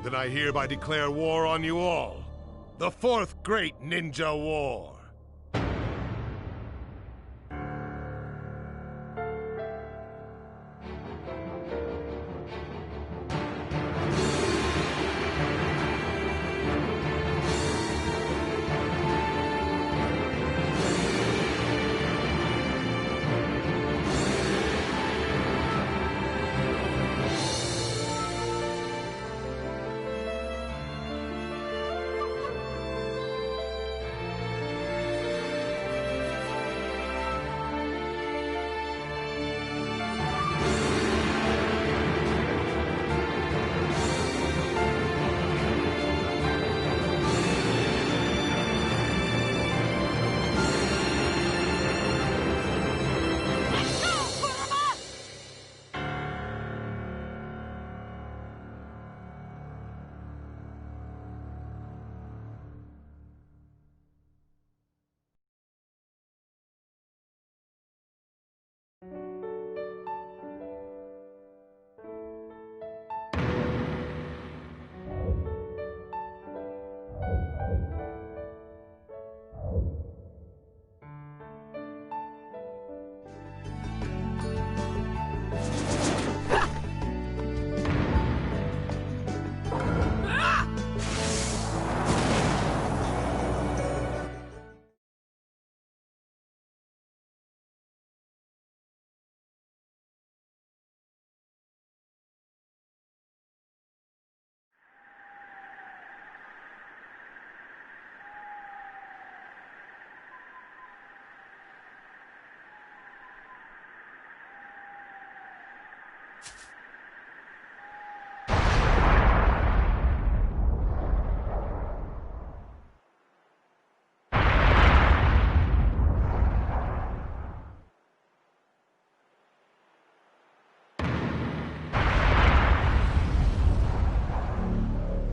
Then I hereby declare war on you all. The Fourth Great Ninja War.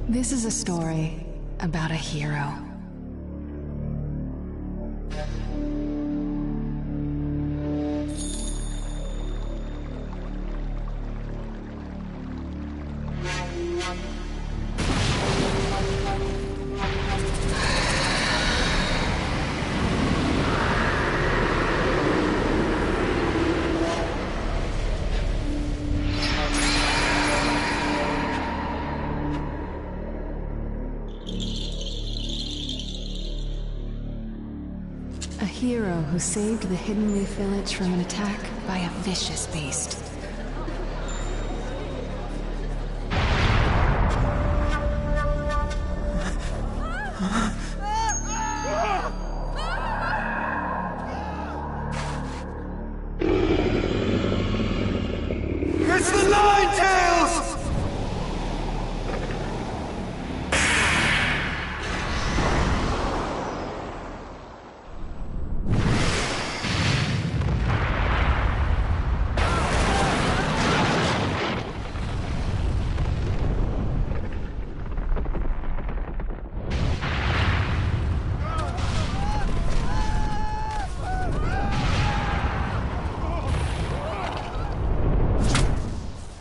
This is a story about a hero. A hero who saved the Hidden Leaf Village from an attack by a vicious beast. It's the Ninetales!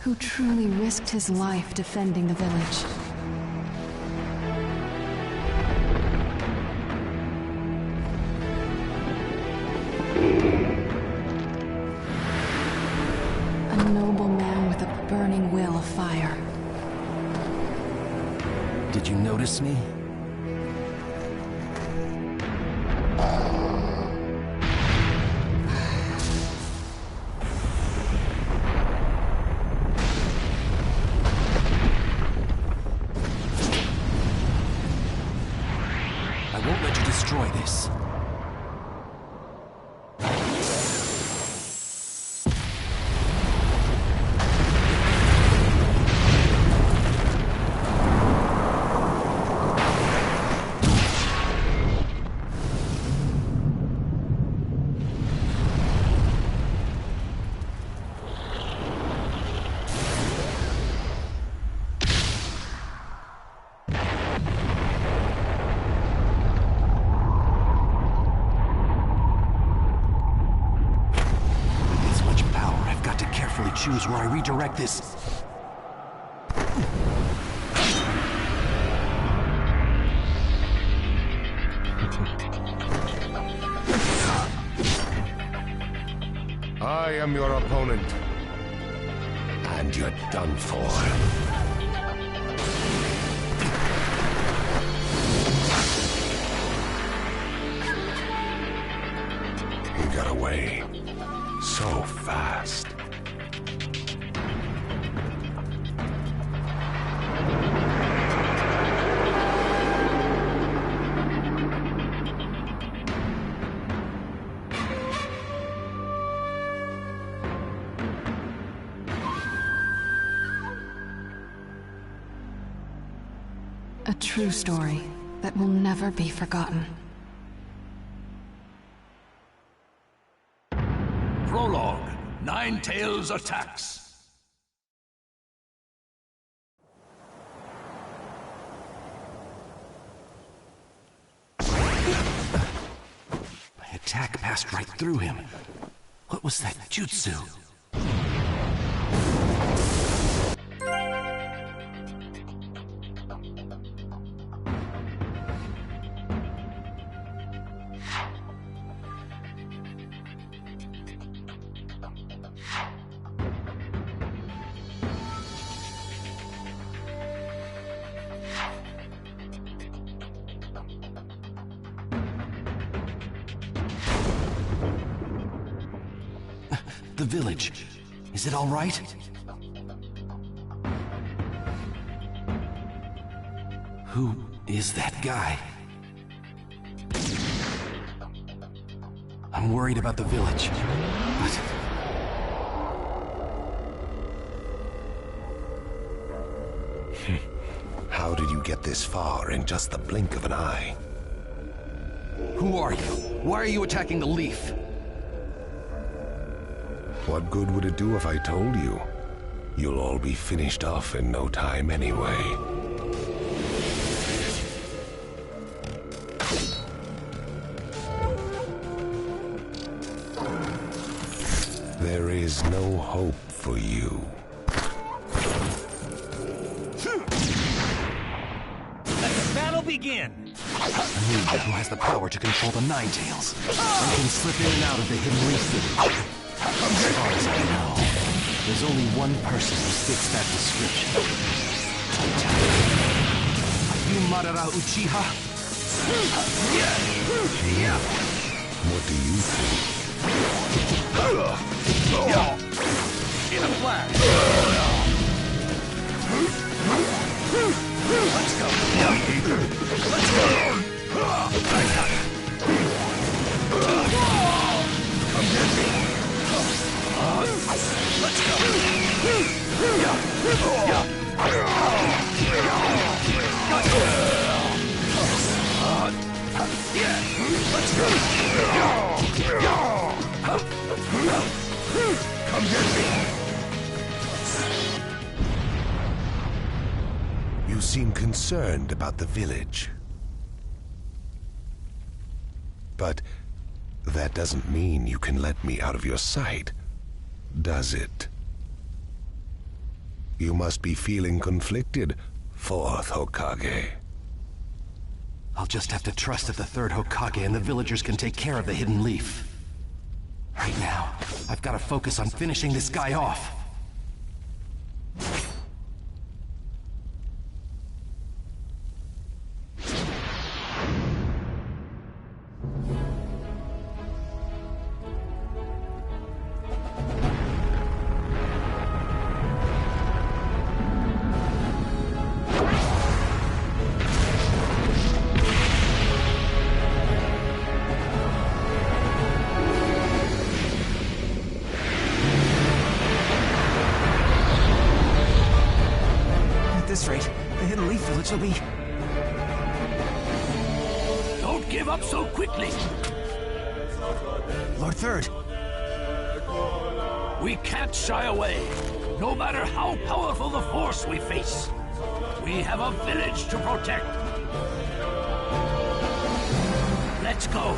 Who truly risked his life defending the village. A noble man with a burning will of fire. Did you notice me? I won't let you destroy this. Choose where I redirect this. I am your opponent. And you're done for. He got away so fast. A true story that will never be forgotten. Prologue. Nine Tails attacks. My attack passed right through him. What was that jutsu? The village. Is it all right? Who is that guy? I'm worried about the village, but... How did you get this far in just the blink of an eye? Who are you? Why are you attacking the leaf? What good would it do if I told you? You'll all be finished off in no time anyway. There is no hope for you. Let the battle begin! A ninja who has the power to control the Nine Tails and can slip in and out of the Hidden Leaf Village. As far as I know, there's only one person who fits that description. Are you Madara Uchiha? What do you think? In a flash! Let's go! Let's go! Come get me! Let's go! Let's go! Come get me! You seem concerned about the village. But that doesn't mean you can let me out of your sight, does it? You must be feeling conflicted, Fourth Hokage. I'll just have to trust that the Third Hokage and the villagers can take care of the Hidden Leaf. Right now, I've got to focus on finishing this guy off. At this rate, the Hidden Leaf Village will be... Don't give up so quickly! Lord Third, We can't shy away, no matter how powerful the force we face. We have a village to protect. Let's go.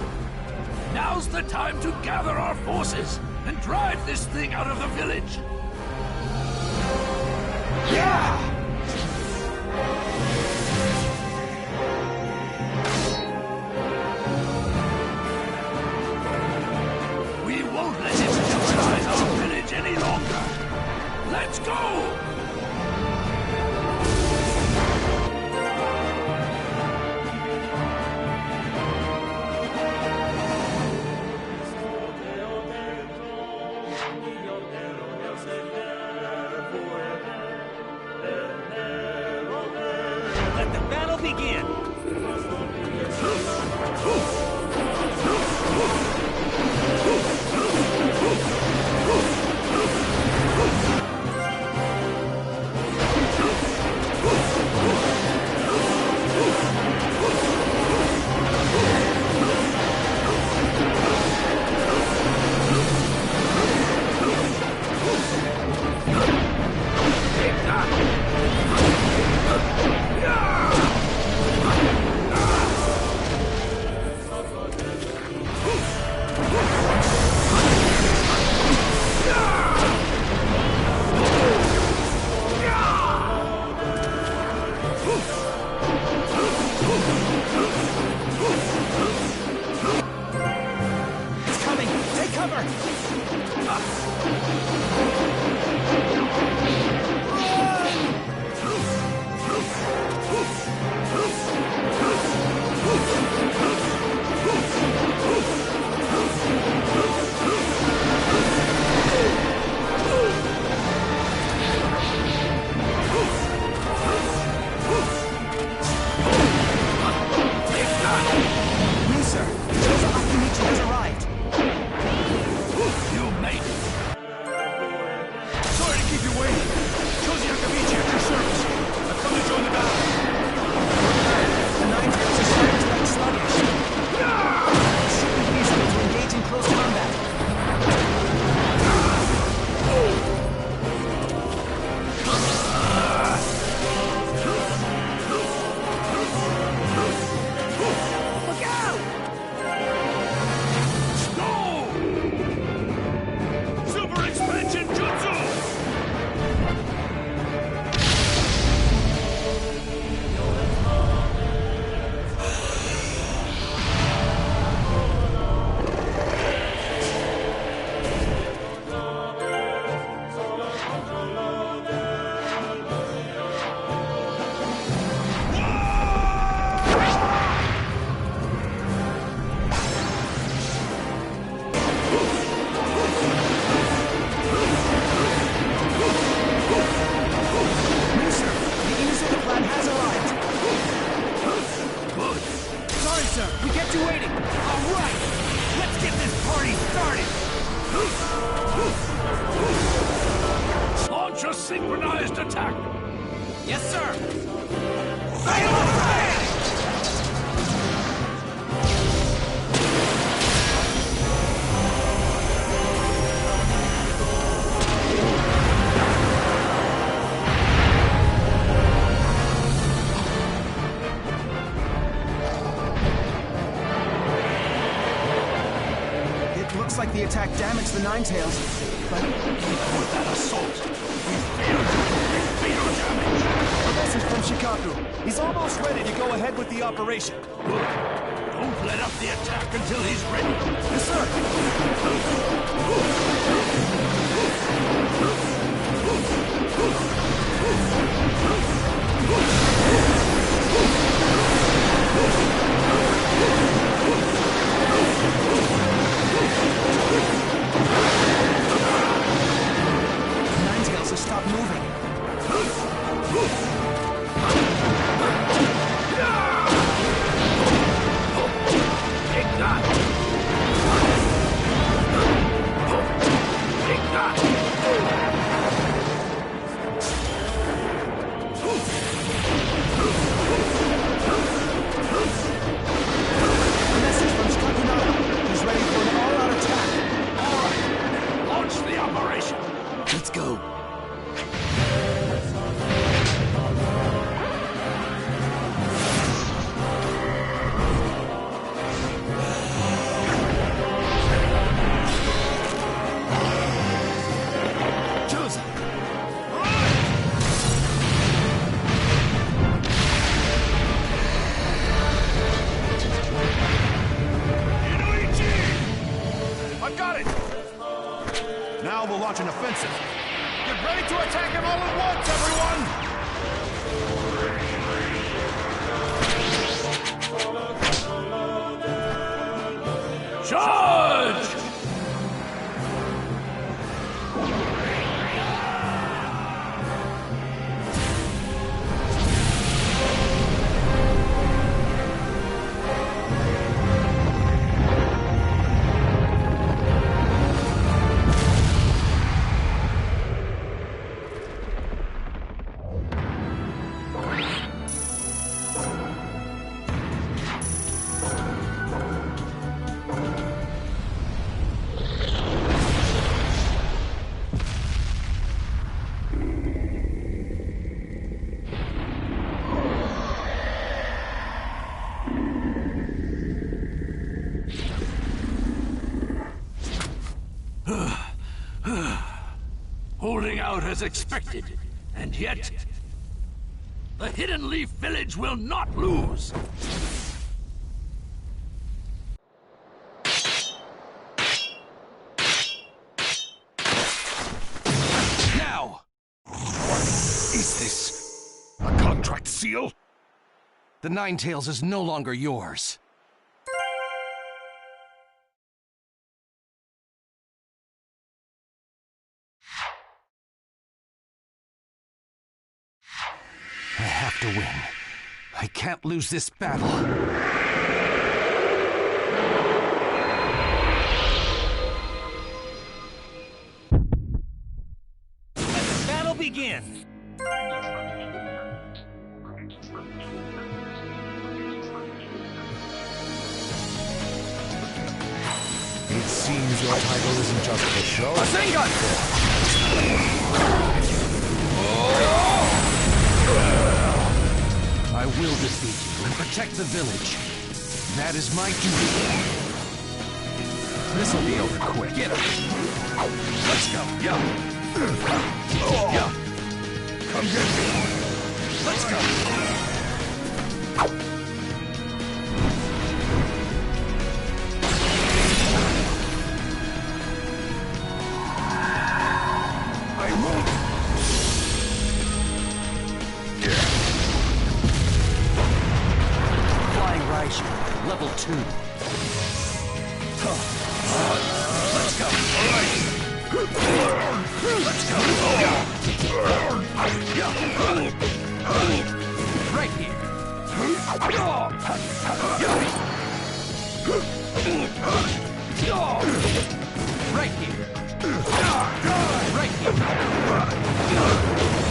Now's the time to gather our forces and drive this thing out of the village. yeah! We won't let him jeopardize our battle begin! Synchronized attack! Yes, sir! It looks like the attack damaged the Ninetales, but... With that assault, we failed to inflict fatal damage! A message from Shikaku. He's almost ready to go ahead with the operation. Good. Don't let up the attack until he's ready. Yes, sir. Ninetales has stopped moving. Take that! Take that! A message from Shikaku. He's ready for an all-out attack. All right, launch the operation. Let's go. I've got it! Now we'll launch an offensive. Get ready to attack him all at once, everyone! Charge! holding out as expected, and yet the Hidden Leaf Village will not lose. Now! Is this a contract seal? The Ninetales is no longer yours. I have to win. I can't lose this battle. Let the battle begin! It seems your title isn't just for show. I will defeat you and protect the village. That is my duty. This'll be over quick. Get him! Let's go! Yeah! Yeah! Come get me! Let's go! I won't. Flying Raiju, level 2. Let's go. Let's go! Right here! Right here! Right here!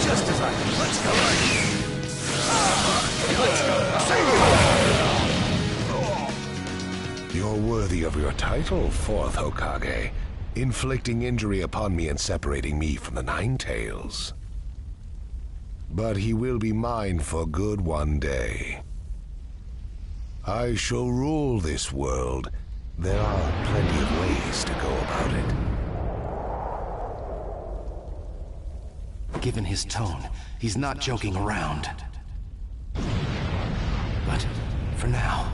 Just as I... Let's go! Let's go! You're worthy of your title, Fourth Hokage, inflicting injury upon me and separating me from the Ninetales. But he will be mine for good one day. I shall rule this world. There are plenty of ways to go about it. Given his tone, he's not joking around. But for now...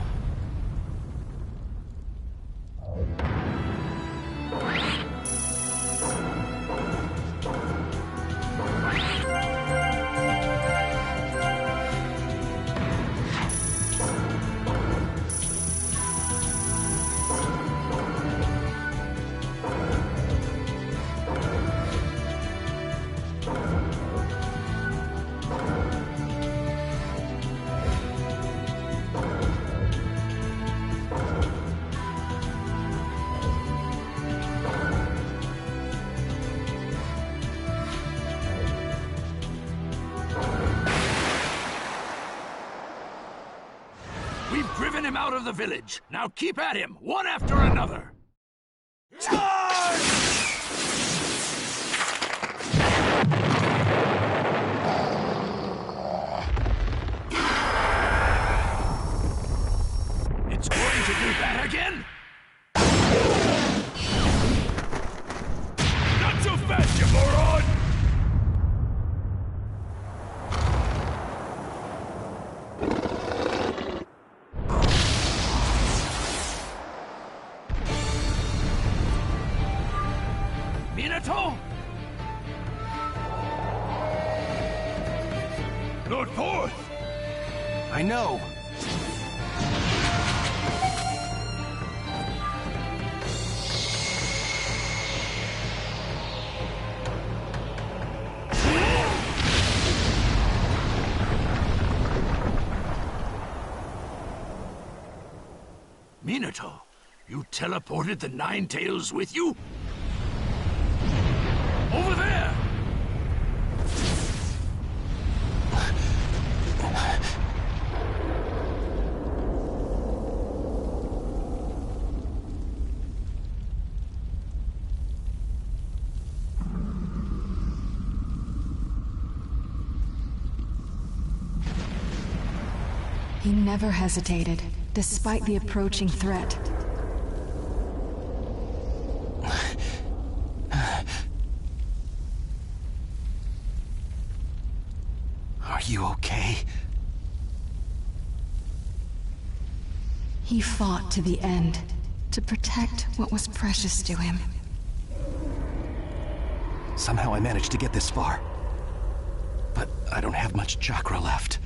We've driven him out of the village. Now keep at him, one after another. Charge! It's going to do that again? Not so fast, you moron! Minato? Lord Fourth! I know! Minato, you teleported the Ninetales with you? Over there! He never hesitated, despite the approaching threat. you okay? He fought to the end, to protect what was precious to him. Somehow I managed to get this far. But I don't have much chakra left.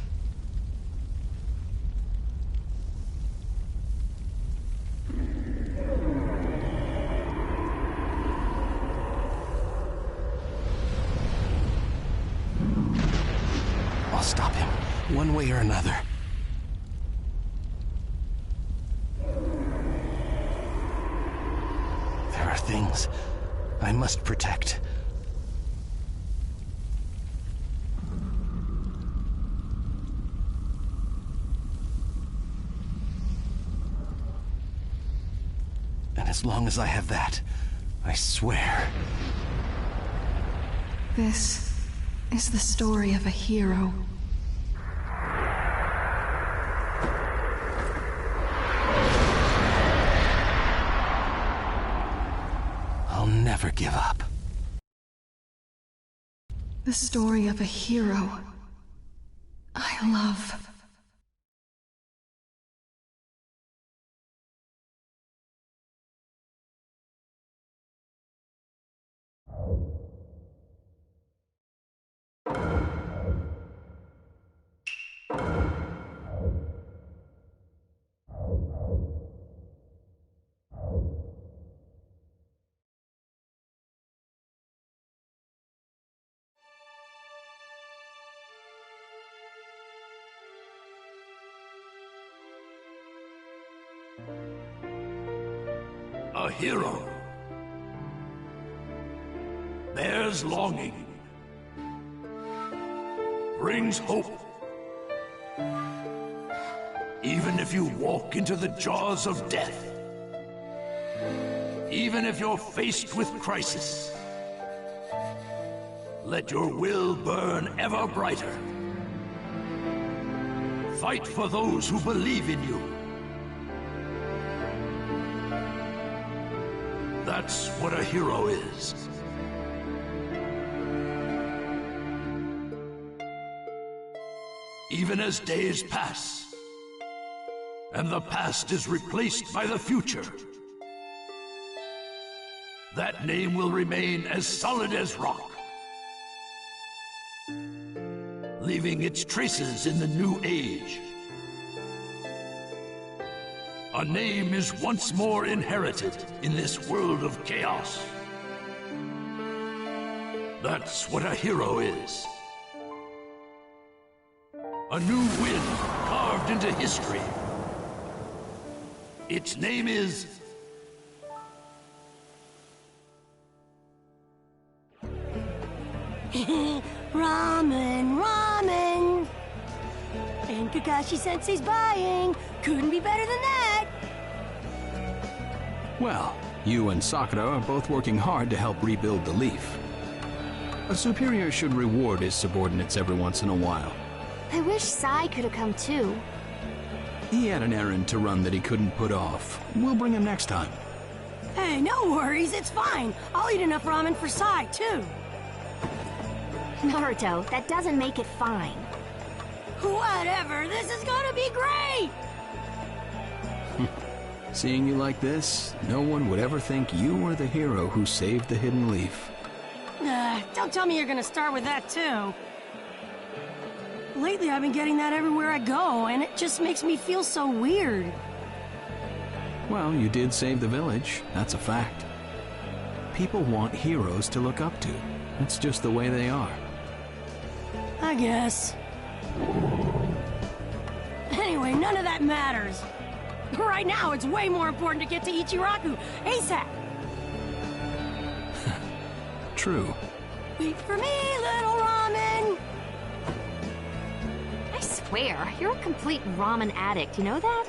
I'll stop him, one way or another. There are things I must protect. And as long as I have that, I swear. This is the story of a hero. I'll never give up. The story of a hero I love. A hero bears longing, brings hope. Even if you walk into the jaws of death, even if you're faced with crisis, let your will burn ever brighter. Fight for those who believe in you. That's what a hero is. Even as days pass, and the past is replaced by the future, that name will remain as solid as rock, leaving its traces in the new age. A name is once more inherited in this world of chaos. That's what a hero is. A new wind carved into history. Its name is... Ramen, ramen! And Kakashi-sensei's buying. Couldn't be better than that. Well, you and Sakura are both working hard to help rebuild the Leaf. A superior should reward his subordinates every once in a while. I wish Sai could have come too. He had an errand to run that he couldn't put off. We'll bring him next time. Hey, no worries, it's fine. I'll eat enough ramen for Sai too. Naruto, that doesn't make it fine. Whatever, this is gonna be great! Seeing you like this, no one would ever think you were the hero who saved the Hidden Leaf. Don't tell me you're gonna start with that too. Lately I've been getting that everywhere I go, and it just makes me feel so weird. Well, you did save the village, that's a fact. People want heroes to look up to. It's just the way they are. I guess. Anyway, none of that matters. Right now, it's way more important to get to Ichiraku ASAP. True. Wait for me, little ramen. I swear, you're a complete ramen addict, you know that?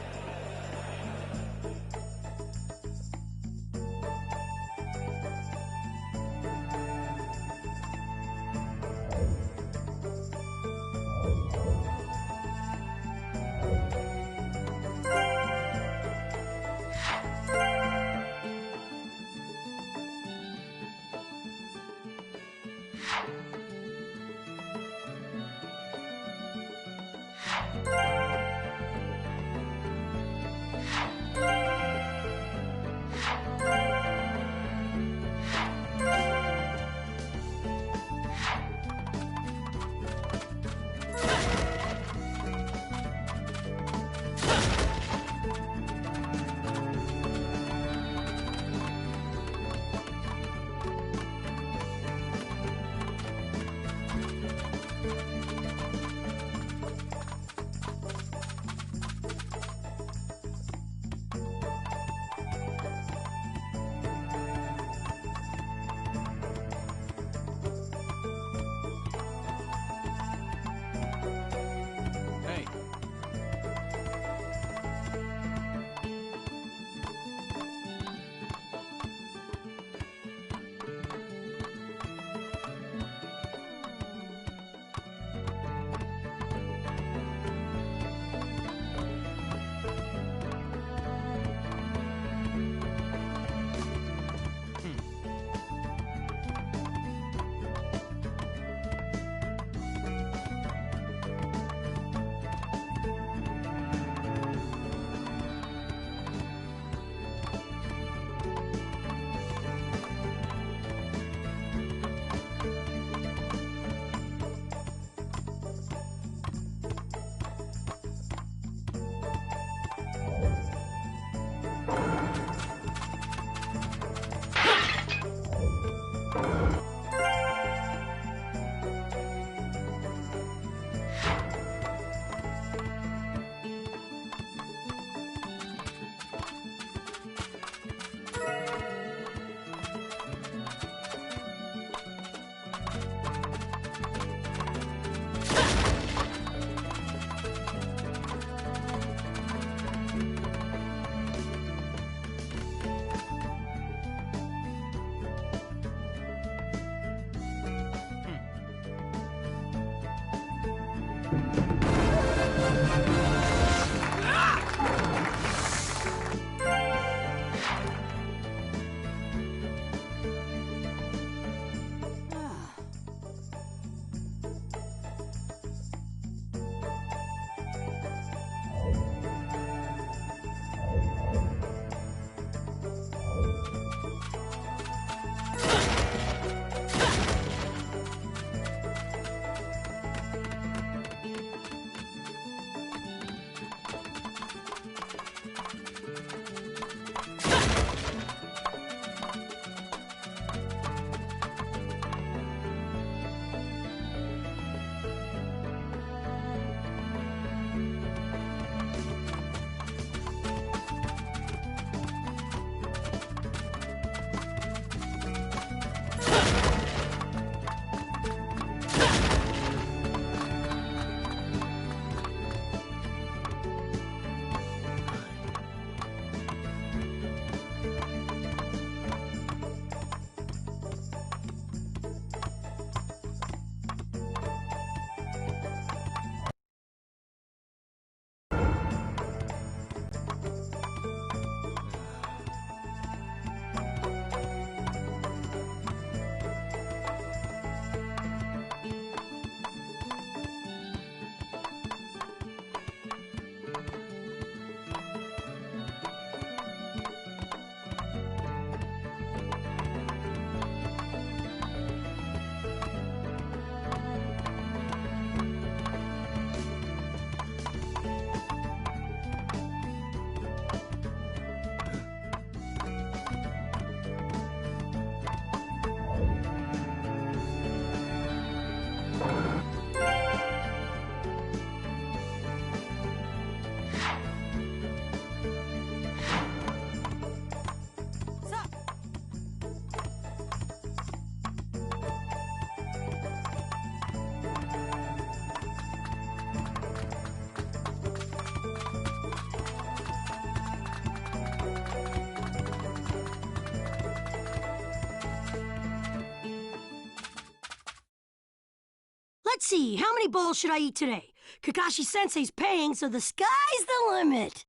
Let's see, how many bowls should I eat today? Kakashi-sensei's paying, so the sky's the limit.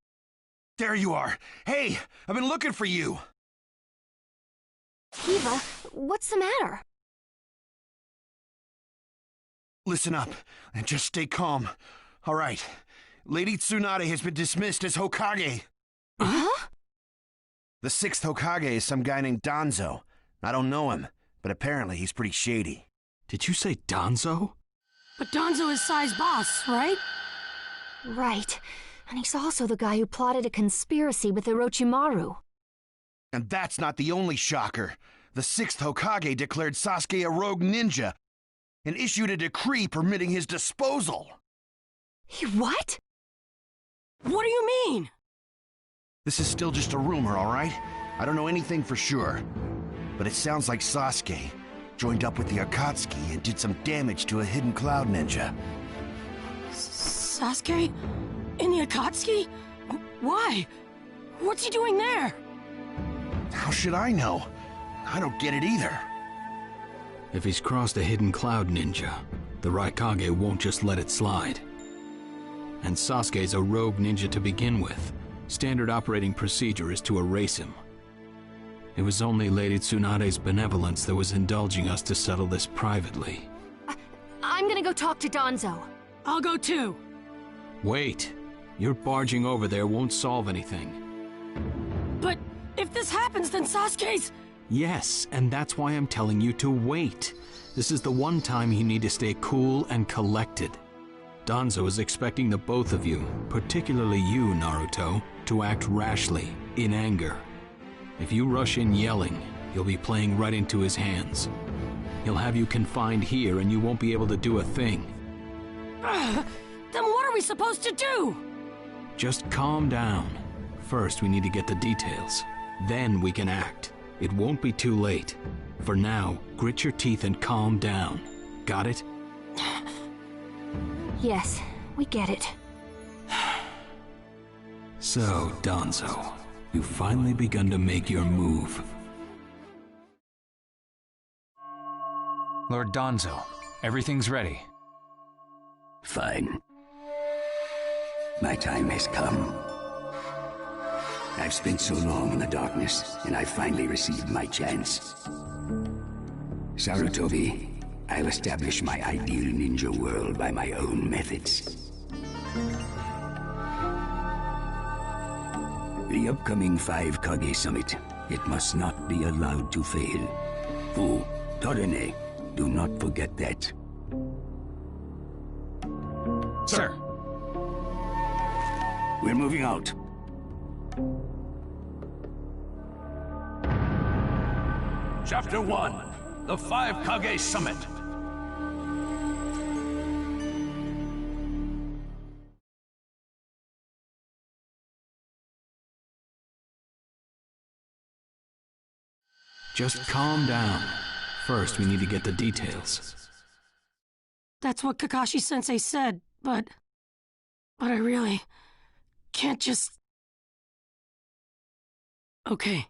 There you are. Hey, I've been looking for you. Kiva, what's the matter? Listen up, and just stay calm. All right. Lady Tsunade has been dismissed as Hokage. Huh? The 6th Hokage is some guy named Danzo. I don't know him, but apparently he's pretty shady. Did you say Danzo? But Danzo is Sai's boss, right? Right. And he's also the guy who plotted a conspiracy with Orochimaru. And that's not the only shocker. The 6th Hokage declared Sasuke a rogue ninja and issued a decree permitting his disposal. What? What do you mean? This is still just a rumor, all right? I don't know anything for sure. But it sounds like Sasuke joined up with the Akatsuki and did some damage to a hidden cloud ninja. Sasuke? In the Akatsuki? Why? What's he doing there? How should I know? I don't get it either. If he's crossed a hidden cloud ninja, the Raikage won't just let it slide. And Sasuke's a rogue ninja to begin with. Standard operating procedure is to erase him. It was only Lady Tsunade's benevolence that was indulging us to settle this privately. I'm gonna go talk to Danzo. I'll go too. Wait. Your barging over there won't solve anything. But if this happens, then Sasuke's... Yes, and that's why I'm telling you to wait. This is the one time you need to stay cool and collected. Danzo is expecting the both of you, particularly you, Naruto, to act rashly, in anger. If you rush in yelling, you'll be playing right into his hands. He'll have you confined here and you won't be able to do a thing. Then what are we supposed to do? Just calm down. First, we need to get the details. Then we can act. It won't be too late. For now, grit your teeth and calm down. Got it? Yes, we get it. So, Danzo, you've finally begun to make your move. Lord Danzo, everything's ready. Fine. My time has come. I've spent so long in the darkness, and I finally received my chance. Sarutobi, I'll establish my ideal ninja world by my own methods. The upcoming 5 Kage Summit, it must not be allowed to fail. Fu, Torene, do not forget that. Sir. We're moving out. Chapter 1, the 5 Kage Summit. Just calm down. First, we need to get the details. That's what Kakashi-sensei said, but I really can't just... Okay.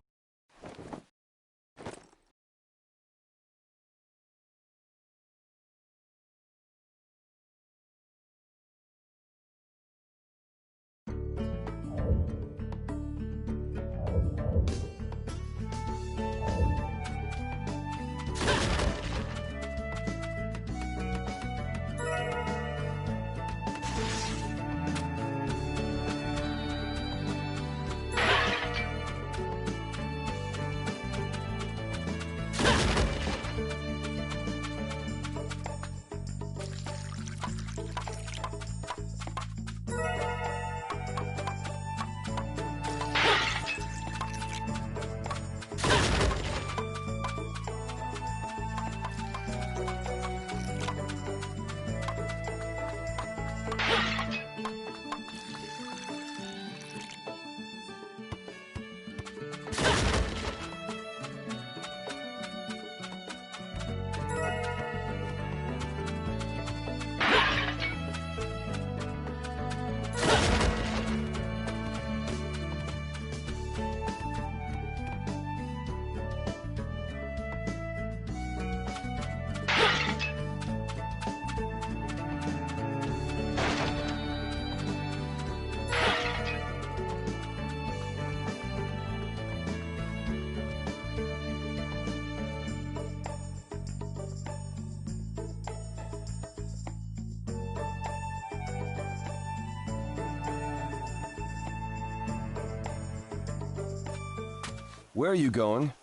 Where are you going?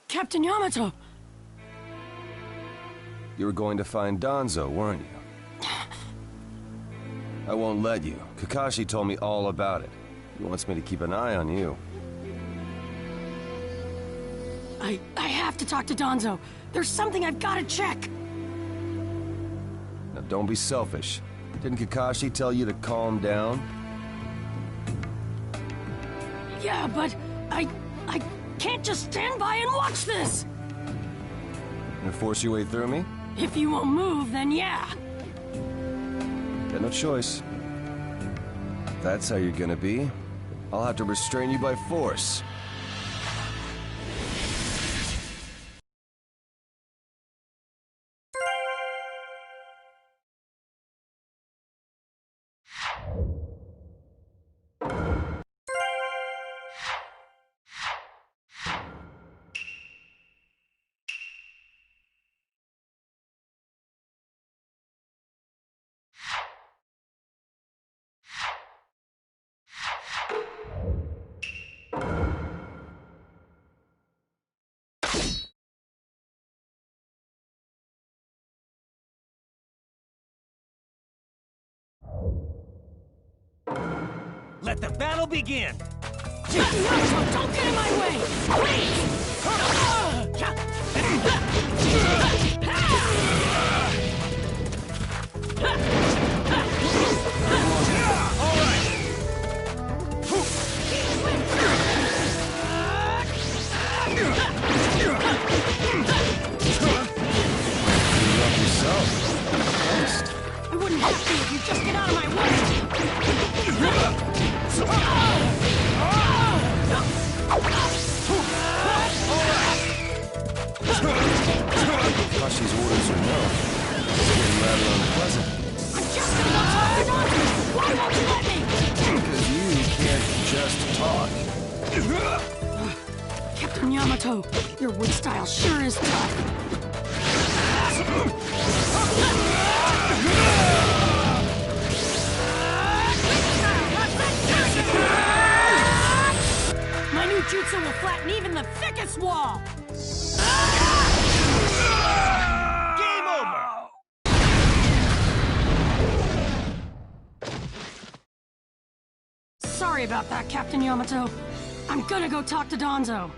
Captain Yamato! You were going to find Danzo, weren't you? I won't let you. Kakashi told me all about it. He wants me to keep an eye on you. I have to talk to Danzo. There's something I've got to check. Now don't be selfish. Didn't Kakashi tell you to calm down? Yeah, but I can't just stand by and watch this! Gonna force your way through me? If you won't move, then yeah. Got no choice. If that's how you're gonna be, I'll have to restrain you by force. Let the battle begin! Naruto, don't get in my way! Please! I wouldn't have to if you just get out of my way! Kashi's orders are no. It's getting rather unpleasant. I'm just gonna go talk to Naruto! Why won't you let me? Because you can't just talk. Captain Yamato, your wood style sure is tough. My new jutsu will flatten even the thickest wall! Game over! Sorry about that, Captain Yamato. I'm gonna go talk to Danzo.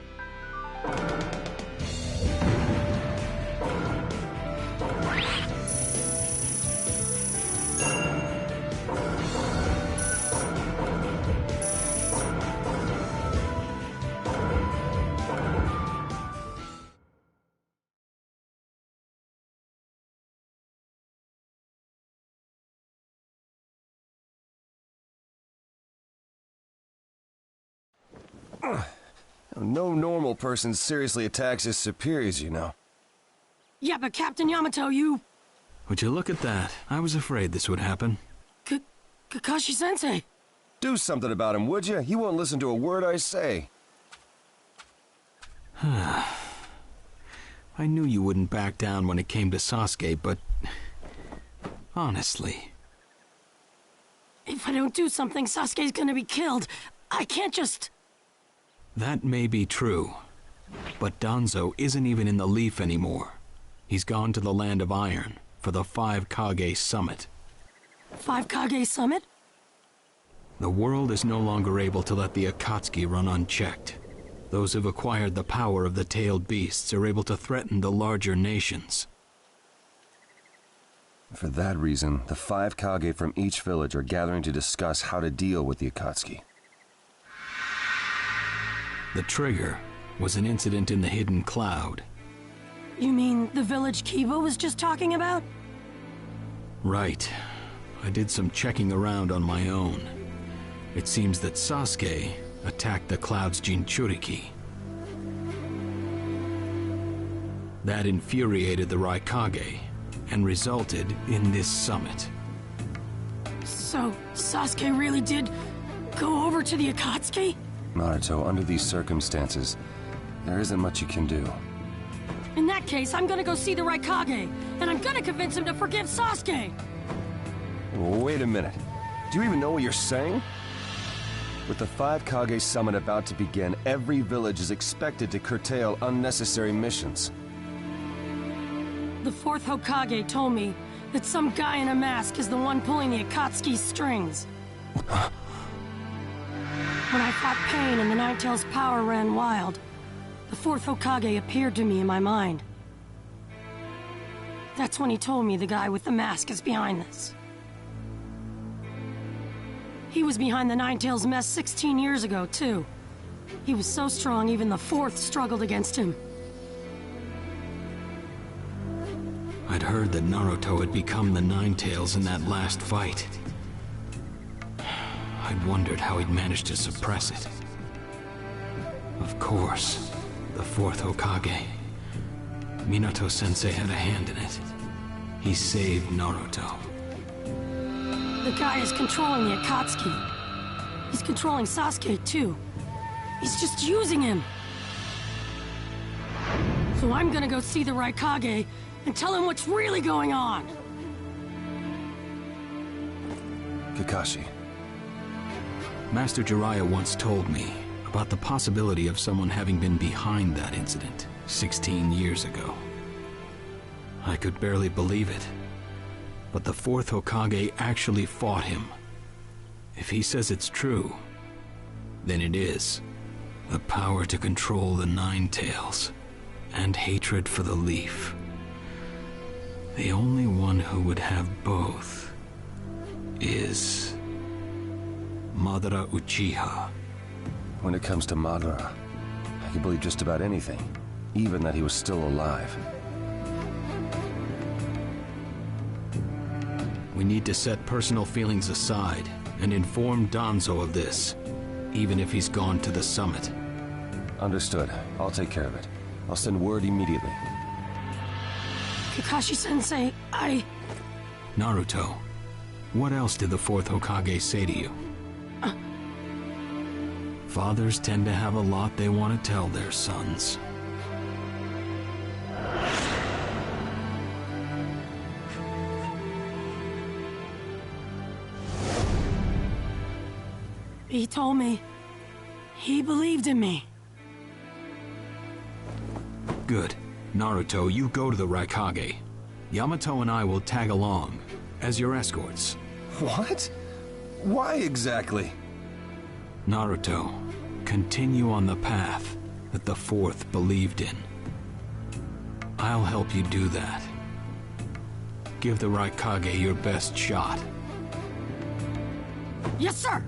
No normal person seriously attacks his superiors, you know. Yeah, but Captain Yamato, you... Would you look at that? I was afraid this would happen. Kakashi-sensei! Do something about him, would you? He won't listen to a word I say. I knew you wouldn't back down when it came to Sasuke, but... honestly... If I don't do something, Sasuke's gonna be killed. I can't just... That may be true, but Danzo isn't even in the Leaf anymore. He's gone to the Land of Iron for the 5 Kage Summit. 5 Kage Summit? The world is no longer able to let the Akatsuki run unchecked. Those who've acquired the power of the tailed beasts are able to threaten the larger nations. For that reason, the 5 Kage from each village are gathering to discuss how to deal with the Akatsuki. The trigger was an incident in the Hidden Cloud. You mean the village Kiba was just talking about? Right. I did some checking around on my own. It seems that Sasuke attacked the Cloud's Jinchuriki. That infuriated the Raikage and resulted in this summit. So, Sasuke really did go over to the Akatsuki? Naruto, under these circumstances, there isn't much you can do. In that case, I'm gonna go see the Raikage, and I'm gonna convince him to forgive Sasuke! Wait a minute. Do you even know what you're saying? With the 5 Kage summit about to begin, every village is expected to curtail unnecessary missions. The 4th Hokage told me that some guy in a mask is the one pulling the Akatsuki's strings. When I fought Pain and the Ninetales' power ran wild, the 4th Hokage appeared to me in my mind. That's when he told me the guy with the mask is behind this. He was behind the Ninetales mess 16 years ago, too. He was so strong, even the 4th struggled against him. I'd heard that Naruto had become the Ninetales in that last fight. I'd wondered how he'd managed to suppress it. Of course, the 4th Hokage. Minato-sensei had a hand in it. He saved Naruto. The guy is controlling the Akatsuki. He's controlling Sasuke, too. He's just using him. So I'm gonna go see the Raikage and tell him what's really going on. Kakashi. Master Jiraiya once told me about the possibility of someone having been behind that incident 16 years ago. I could barely believe it. But the 4th Hokage actually fought him. If he says it's true, then it is. The power to control the Ninetales, and hatred for the Leaf. The only one who would have both is Madara Uchiha. When it comes to Madara, I can believe just about anything, even that he was still alive. We need to set personal feelings aside and inform Danzo of this, even if he's gone to the summit. Understood. I'll take care of it. I'll send word immediately. Kakashi-sensei, Naruto, what else did the 4th Hokage say to you? Fathers tend to have a lot they want to tell their sons. He told me he believed in me. Good. Naruto, you go to the Raikage. Yamato and I will tag along as your escorts. What? Why exactly? Naruto, continue on the path that the 4th believed in. I'll help you do that. Give the Raikage your best shot. Yes, sir!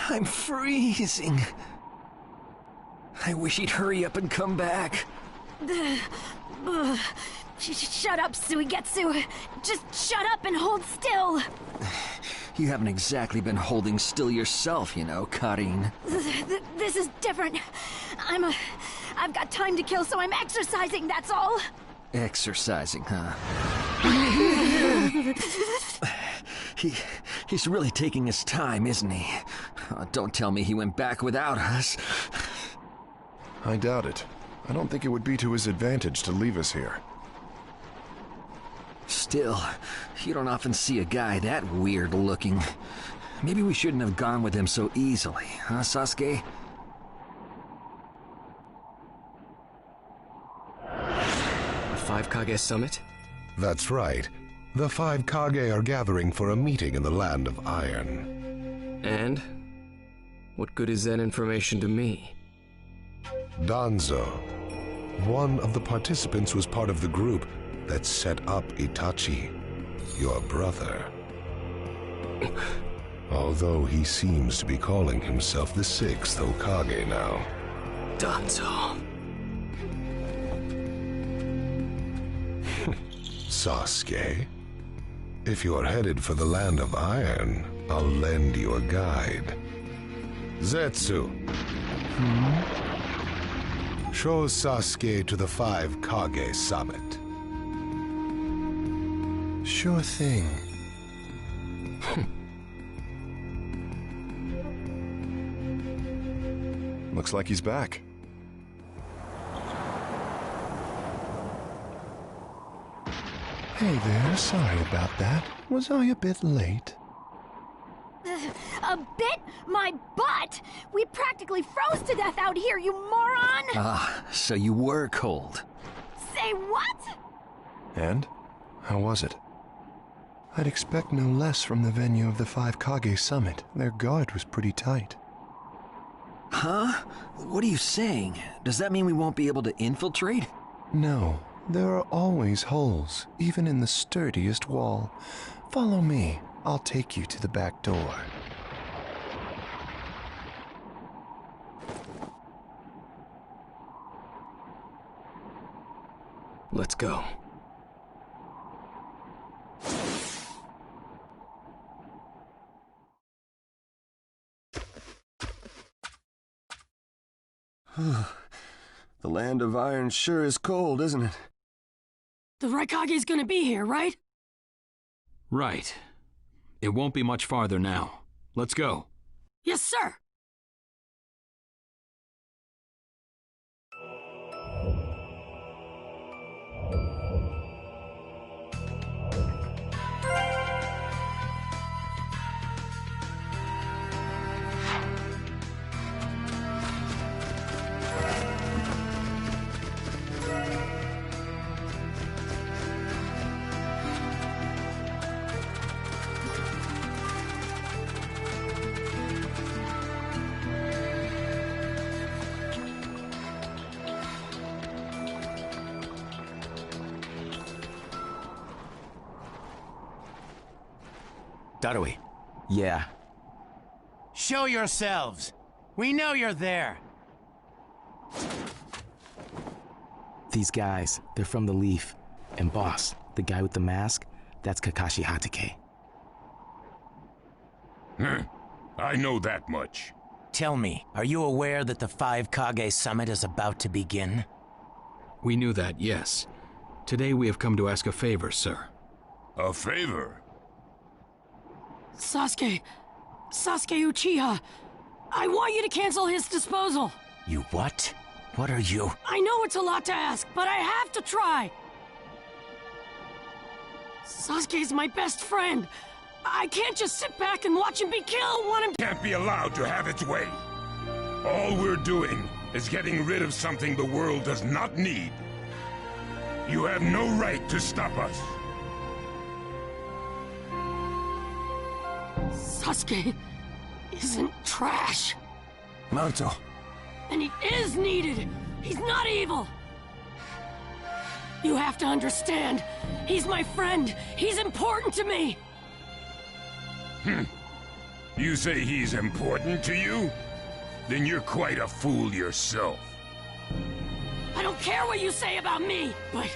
I'm freezing. I wish he'd hurry up and come back. Shut up, Suigetsu. Just shut up and hold still. You haven't exactly been holding still yourself, you know, Karin. This is different. I've got time to kill, so I'm exercising, that's all. Exercising, huh? He's really taking his time, isn't he? Don't tell me he went back without us. I doubt it. I don't think it would be to his advantage to leave us here. Still, you don't often see a guy that weird looking. Maybe we shouldn't have gone with him so easily, huh, Sasuke? The 5 Kage Summit? That's right. The 5 Kage are gathering for a meeting in the Land of Iron. And? What good is that information to me? Danzo, one of the participants, was part of the group that set up Itachi, your brother. Although he seems to be calling himself the 6th Hokage now. Danzo. Sasuke, if you're headed for the Land of Iron, I'll lend you a guide. Zetsu. Show Sasuke to the 5 Kage Summit. Sure thing. Looks like he's back. Hey there, sorry about that. Was I a bit late? A bit? My butt! We practically froze to death out here, you moron! Ah, so you were cold. Say what? And? How was it? I'd expect no less from the venue of the Five Kage Summit. Their guard was pretty tight. Huh? What are you saying? Does that mean we won't be able to infiltrate? No, there are always holes, even in the sturdiest wall. Follow me. I'll take you to the back door. Let's go. The land of iron sure is cold, isn't it? The Raikage's gonna be here, right? Right. It won't be much farther now. Let's go. Yes, sir! Darui. Yeah. Show yourselves. We know you're there. These guys, they're from the Leaf. And boss, the guy with the mask, that's Kakashi Hatake. I know that much. Tell me, are you aware that the Five Kage Summit is about to begin? We knew that, yes. Today we have come to ask a favor, sir. A favor? Sasuke Uchiha, I want you to cancel his disposal. You what? What are you? I know it's a lot to ask, but I have to try. Sasuke's my best friend. I can't just sit back and watch him be killed. I want him can't be allowed to have its way. All we're doing is getting rid of something the world does not need. You have no right to stop us. Sasuke isn't trash. Naruto. And he is needed. He's not evil. You have to understand. He's my friend. He's important to me. You say he's important to you? Then you're quite a fool yourself. I don't care what you say about me, but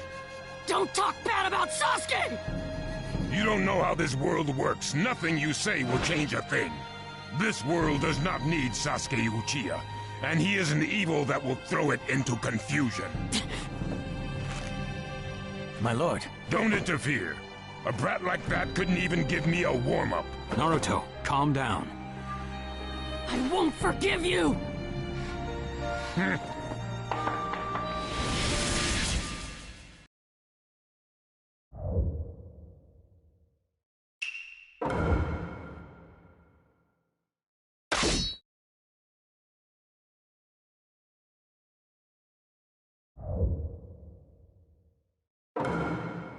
don't talk bad about Sasuke! You don't know how this world works. Nothing you say will change a thing. This world does not need Sasuke Uchiha, and he is an evil that will throw it into confusion. My lord. Don't interfere. A brat like that couldn't even give me a warm-up. Naruto, calm down. I won't forgive you!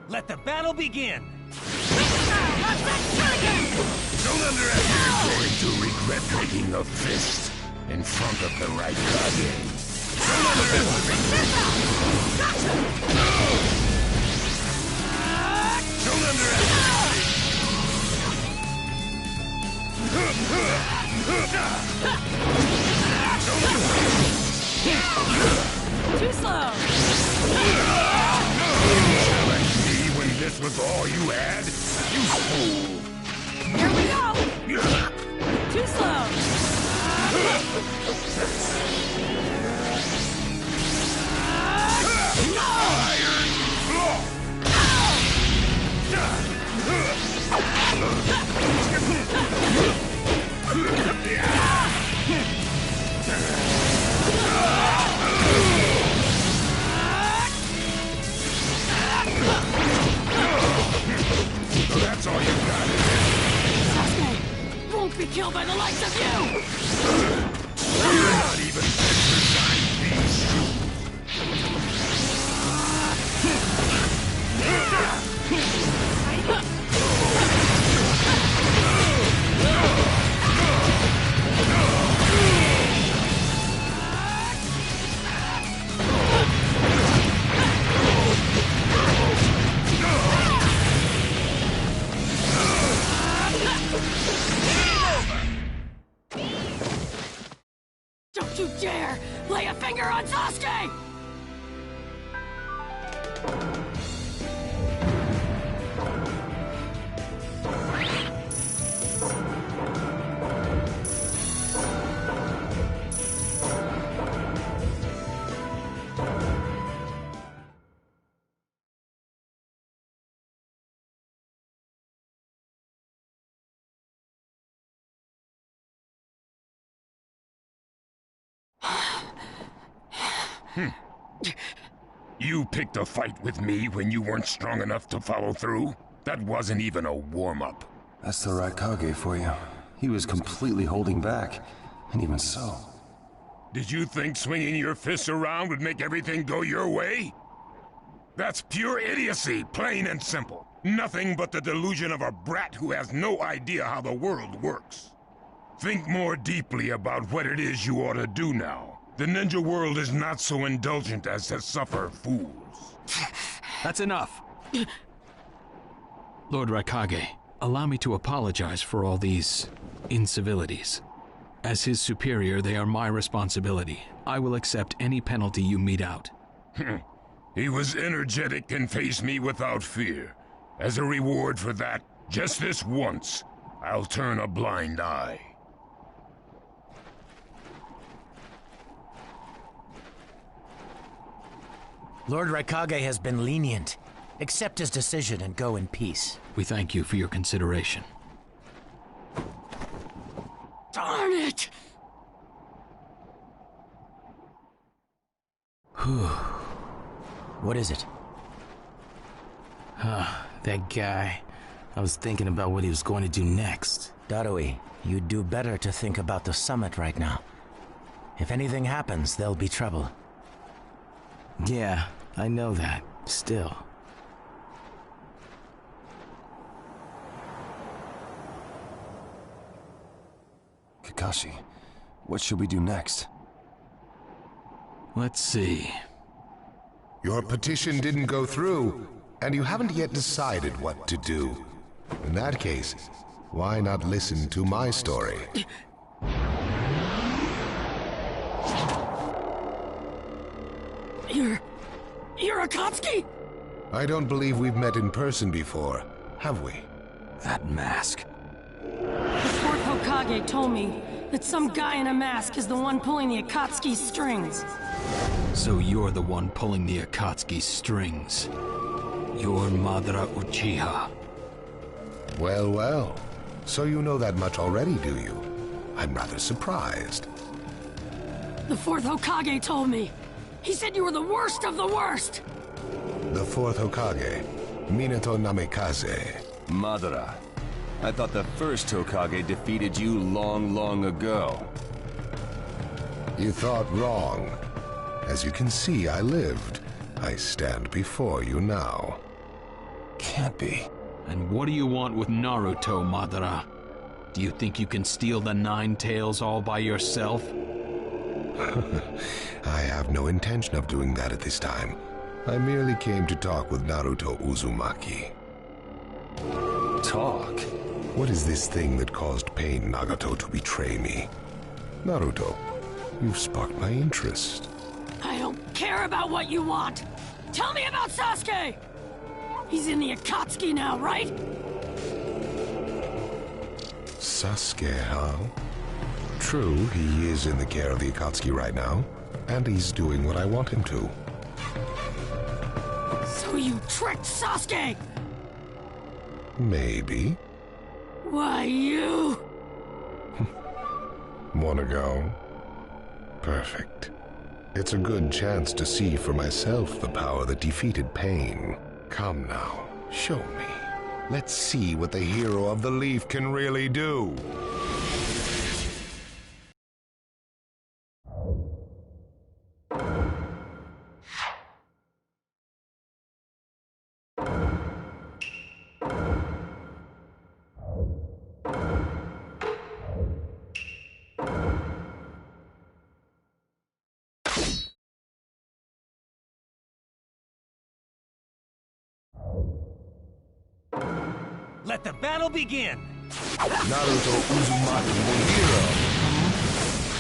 Let the battle begin! Don't underestimate. You're going to regret making a fist in front of the right Kage. Don't underestimate. Don't underestimate. Too slow! Challenge me when this was all you had? You fool! Here we go! Too slow! Iron Claw! the likes of you! Not even exercise these shoes. Don't you dare lay a finger on Sasuke! You picked a fight with me when you weren't strong enough to follow through? That wasn't even a warm-up. That's the Raikage for you. He was completely holding back, and even so. Did you think swinging your fists around would make everything go your way? That's pure idiocy, plain and simple. Nothing but the delusion of a brat who has no idea how the world works. Think more deeply about what it is you ought to do now. The ninja world is not so indulgent as to suffer fools. That's enough. Lord Raikage, allow me to apologize for all these incivilities. As his superior, they are my responsibility. I will accept any penalty you mete out. He was energetic and faced me without fear. As a reward for that, just this once, I'll turn a blind eye. Lord Raikage has been lenient. Accept his decision and go in peace. We thank you for your consideration. Darn it! What is it? That guy. I was thinking about what he was going to do next. Darui, you'd do better to think about the summit right now. If anything happens, there'll be trouble. Yeah, I know that. Still. Kakashi, what should we do next? Let's see. Your petition didn't go through, and you haven't yet decided what to do. In that case, why not listen to my story? You're Akatsuki? I don't believe we've met in person before, have we? That mask. The fourth Hokage told me that some guy in a mask is the one pulling the Akatsuki's strings. So you're the one pulling the Akatsuki's strings. You're Madara Uchiha. Well, well. So you know that much already, do you? I'm rather surprised. The fourth Hokage told me. He said you were the worst of the worst! The fourth Hokage, Minato Namikaze. Madara. I thought the first Hokage defeated you long, long ago. You thought wrong. As you can see, I lived. I stand before you now. Can't be. And what do you want with Naruto, Madara? Do you think you can steal the Nine Tails all by yourself? I have no intention of doing that at this time. I merely came to talk with Naruto Uzumaki. Talk? What is this thing that caused Pain Nagato to betray me? Naruto, you've sparked my interest. I don't care about what you want! Tell me about Sasuke! He's in the Akatsuki now, right? Sasuke, huh? True, he is in the care of the Akatsuki right now, and he's doing what I want him to. So you tricked Sasuke! Maybe. Why, you... Wanna go? Perfect. It's a good chance to see for myself the power that defeated Pain. Come now, show me. Let's see what the hero of the leaf can really do. Let the battle begin! Naruto Uzumaki, the hero.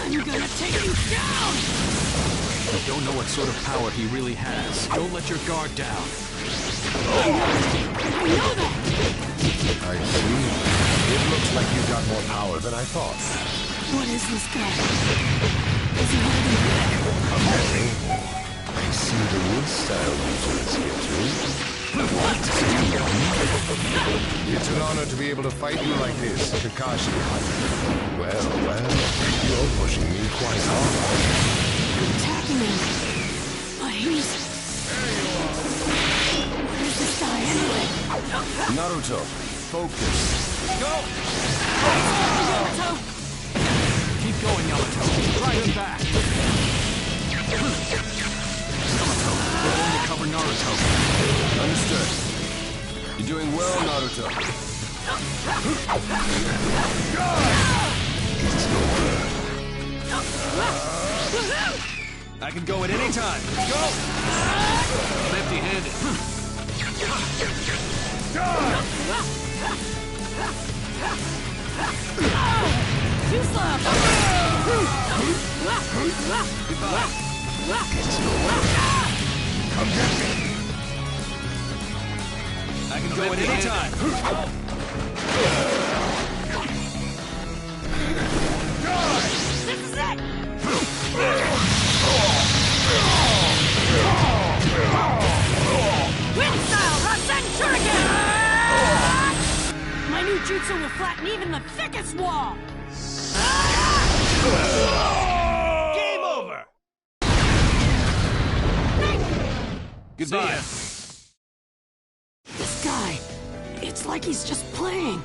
I'm gonna take you down! You don't know what sort of power he really has. Don't let your guard down. I know that! I see. It looks like you got more power than I thought. What is this guy? Is he holding back? Come at me. I see the wood style uses here too. What? It's an honor to be able to fight you like this, Kakashi. Well, you're pushing me quite hard. Attacking him. But he's... What is this guy anyway? Naruto, focus. Go! Naruto! Keep going, Yamato. Drive him back. Yamato, we're going to cover Naruto. Understood. You're doing well, Naruto. I can go at any time. Go! I'm empty-handed. Too slow! Come get me. I can go at any time. This is it! Wind style Rasen Shuriken! My new jutsu will flatten even the thickest wall! Game over! Goodbye. This guy, it's like he's just playing.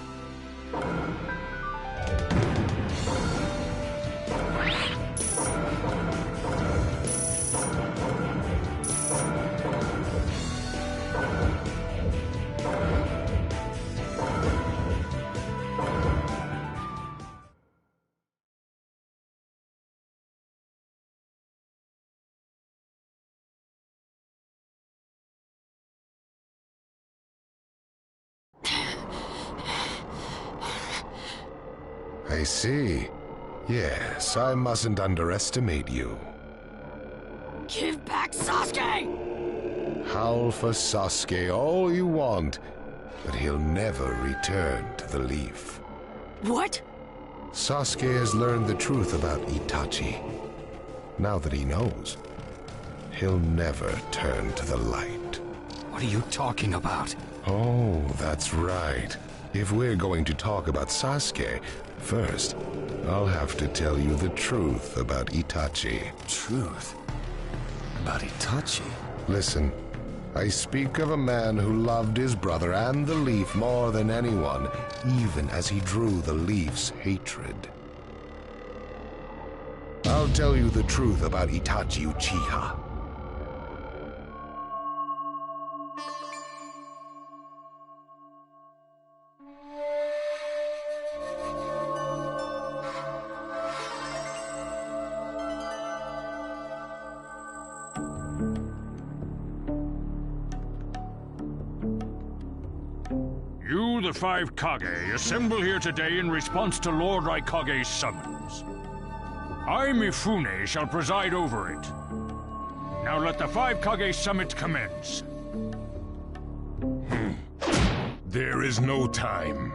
I see. Yes, I mustn't underestimate you. Give back Sasuke! Howl for Sasuke all you want, but he'll never return to the leaf. What? Sasuke has learned the truth about Itachi. Now that he knows, he'll never turn to the light. What are you talking about? Oh, that's right. If we're going to talk about Sasuke, first, I'll have to tell you the truth about Itachi. Truth? About Itachi? Listen, I speak of a man who loved his brother and the leaf more than anyone, even as he drew the leaf's hatred. I'll tell you the truth about Itachi Uchiha. You, the five Kage, assemble here today in response to Lord Raikage's summons. I, Mifune, shall preside over it. Now let the five Kage summit commence. There is no time.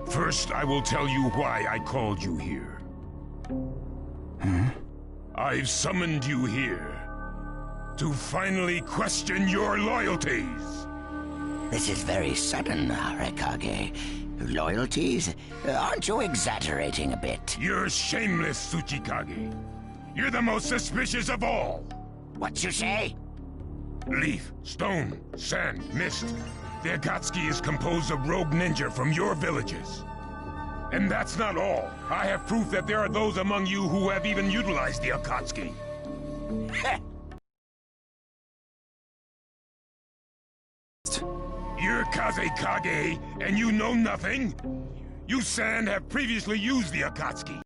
First, I will tell you why I called you here. I've summoned you here to finally question your loyalties. This is very sudden, Raikage. Loyalties? Aren't you exaggerating a bit? You're shameless, Tsuchikage. You're the most suspicious of all. What you say? Leaf, stone, sand, mist. The Akatsuki is composed of rogue ninja from your villages. And that's not all. I have proof that there are those among you who have even utilized the Akatsuki. You're Kazekage, and you know nothing? You Sand have previously used the Akatsuki.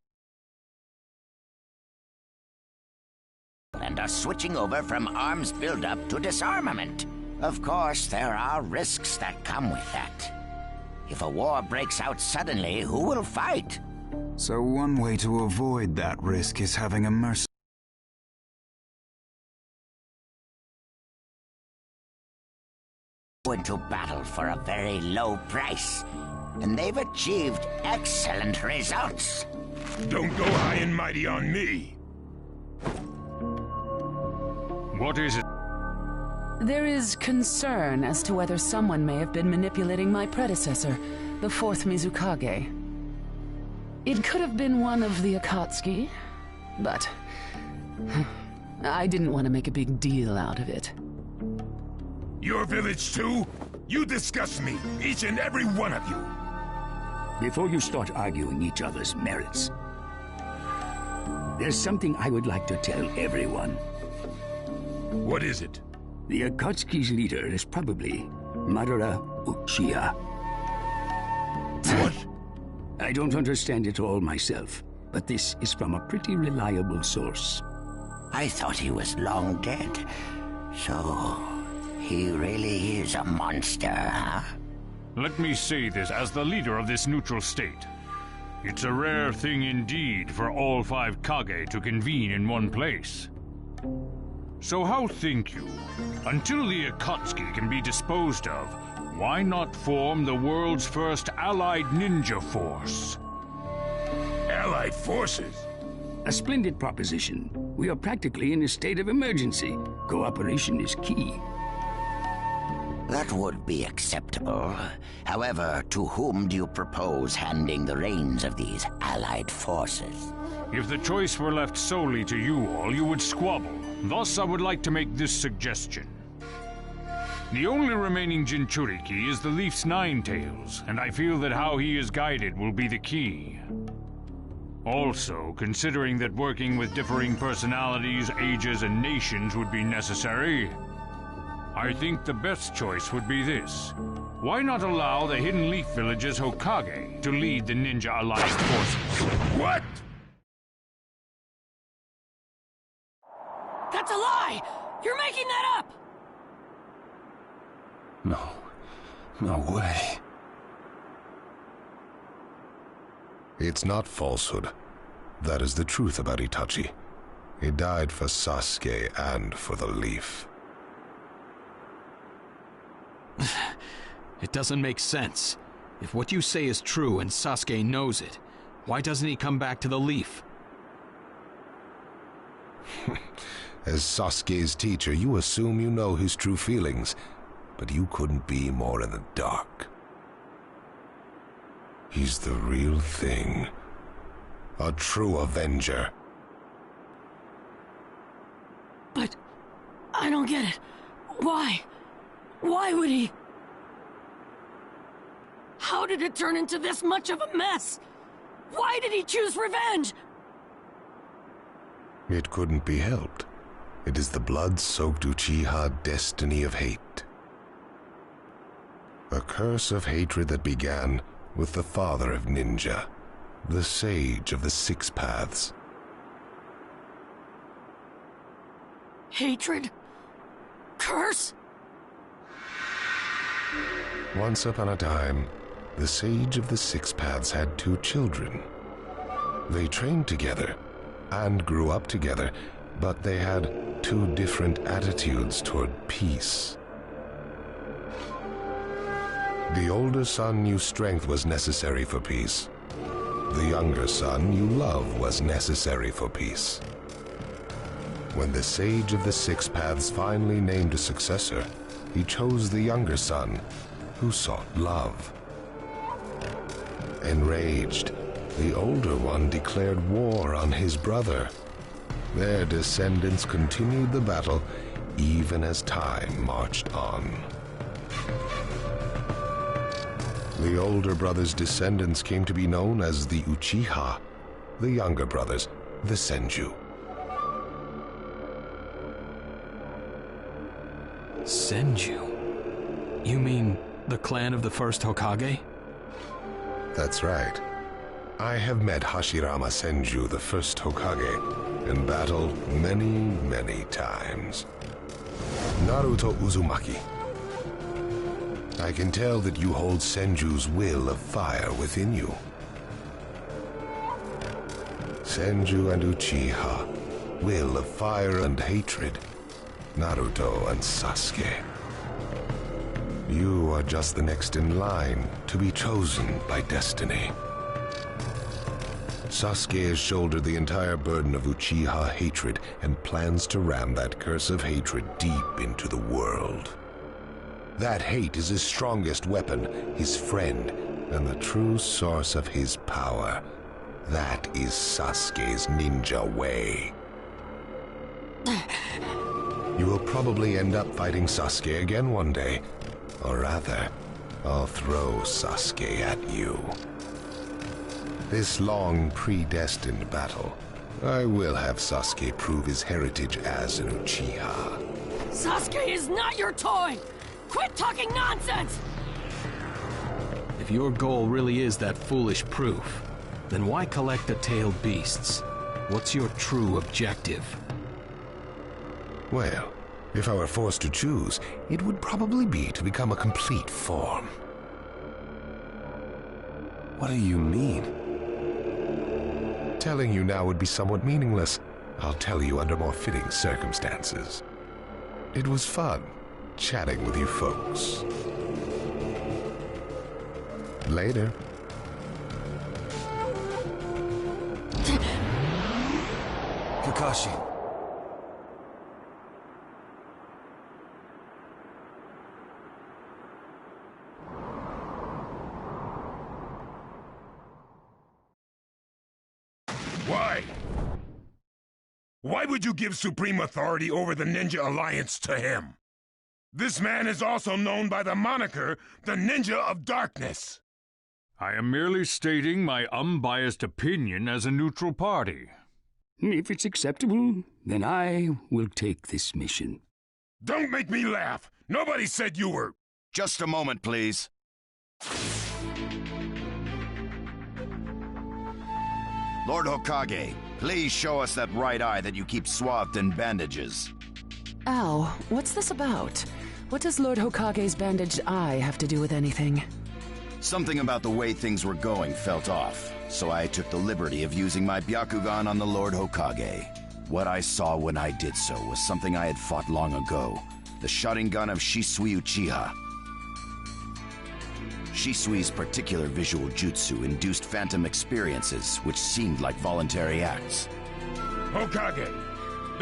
And are switching over from arms buildup to disarmament. Of course, there are risks that come with that. If a war breaks out suddenly, who will fight? So one way to avoid that risk is having a mercenary into battle for a very low price, and they've achieved excellent results. Don't go high and mighty on me. What is it? There is concern as to whether someone may have been manipulating my predecessor, the fourth Mizukage. It could have been one of the Akatsuki, but I didn't want to make a big deal out of it. Your village too? You disgust me, each and every one of you. Before you start arguing each other's merits, there's something I would like to tell everyone. What is it? The Akatsuki's leader is probably Madara Uchiha. What? I don't understand it all myself, but this is from a pretty reliable source. I thought he was long dead, so he really is a monster, huh? Let me say this as the leader of this neutral state. It's a rare thing indeed for all 5 Kage to convene in one place. So how think you? Until the Akatsuki can be disposed of, why not form the world's first allied ninja force? Allied forces? A splendid proposition. We are practically in a state of emergency. Cooperation is key. That would be acceptable. However, to whom do you propose handing the reins of these allied forces? If the choice were left solely to you all, you would squabble. Thus, I would like to make this suggestion. The only remaining Jinchuriki is the Leaf's Nine Tails, and I feel that how he is guided will be the key. Also, considering that working with differing personalities, ages, and nations would be necessary, I think the best choice would be this. Why not allow the Hidden Leaf Village's Hokage to lead the Ninja Alliance forces? What? That's a lie! You're making that up! No way. It's not falsehood. That is the truth about Itachi. He died for Sasuke and for the Leaf. It doesn't make sense. If what you say is true and Sasuke knows it, why doesn't he come back to the Leaf? As Sasuke's teacher, you assume you know his true feelings, but you couldn't be more in the dark. He's the real thing. A true Avenger. But I don't get it. Why? Why would he? How did it turn into this much of a mess? Why did he choose revenge? It couldn't be helped. It is the blood-soaked Uchiha destiny of hate. A curse of hatred that began with the father of ninja, the sage of the 6 paths. Hatred? Curse? Once upon a time, the sage of the 6 paths had 2 children. They trained together and grew up together, but they had 2 different attitudes toward peace. The older son knew strength was necessary for peace. The younger son knew love was necessary for peace. When the sage of the 6 paths finally named a successor, he chose the younger son, who sought love. Enraged, the older one declared war on his brother. Their descendants continued the battle even as time marched on. The older brother's descendants came to be known as the Uchiha, the younger brothers, the Senju. Senju? You mean the clan of the first Hokage? That's right. I have met Hashirama Senju, the first Hokage, in battle many, many times. Naruto Uzumaki. I can tell that you hold Senju's will of fire within you. Senju and Uchiha, will of fire and hatred. Naruto and Sasuke. You are just the next in line to be chosen by destiny. Sasuke has shouldered the entire burden of Uchiha hatred and plans to ram that curse of hatred deep into the world. That hate is his strongest weapon, his friend, and the true source of his power. That is Sasuke's ninja way. You will probably end up fighting Sasuke again one day. Or rather, I'll throw Sasuke at you. This long, predestined battle, I will have Sasuke prove his heritage as an Uchiha. Sasuke is not your toy! Quit talking nonsense! If your goal really is that foolish proof, then why collect the tailed beasts? What's your true objective? Well, if I were forced to choose, it would probably be to become a complete form. What do you mean? Telling you now would be somewhat meaningless. I'll tell you under more fitting circumstances. It was fun chatting with you folks. Later. Kakashi. Why? Why would you give supreme authority over the Ninja Alliance to him? This man is also known by the moniker, the Ninja of Darkness. I am merely stating my unbiased opinion as a neutral party. If it's acceptable, then I will take this mission. Don't make me laugh! Nobody said you were... Just a moment, please. Lord Hokage, please show us that right eye that you keep swathed in bandages. Ow, what's this about? What does Lord Hokage's bandaged eye have to do with anything? Something about the way things were going felt off, so I took the liberty of using my Byakugan on the Lord Hokage. What I saw when I did so was something I had fought long ago, the Sharingan of Shisui Uchiha. Shisui's particular visual jutsu induced phantom experiences, which seemed like voluntary acts. Hokage,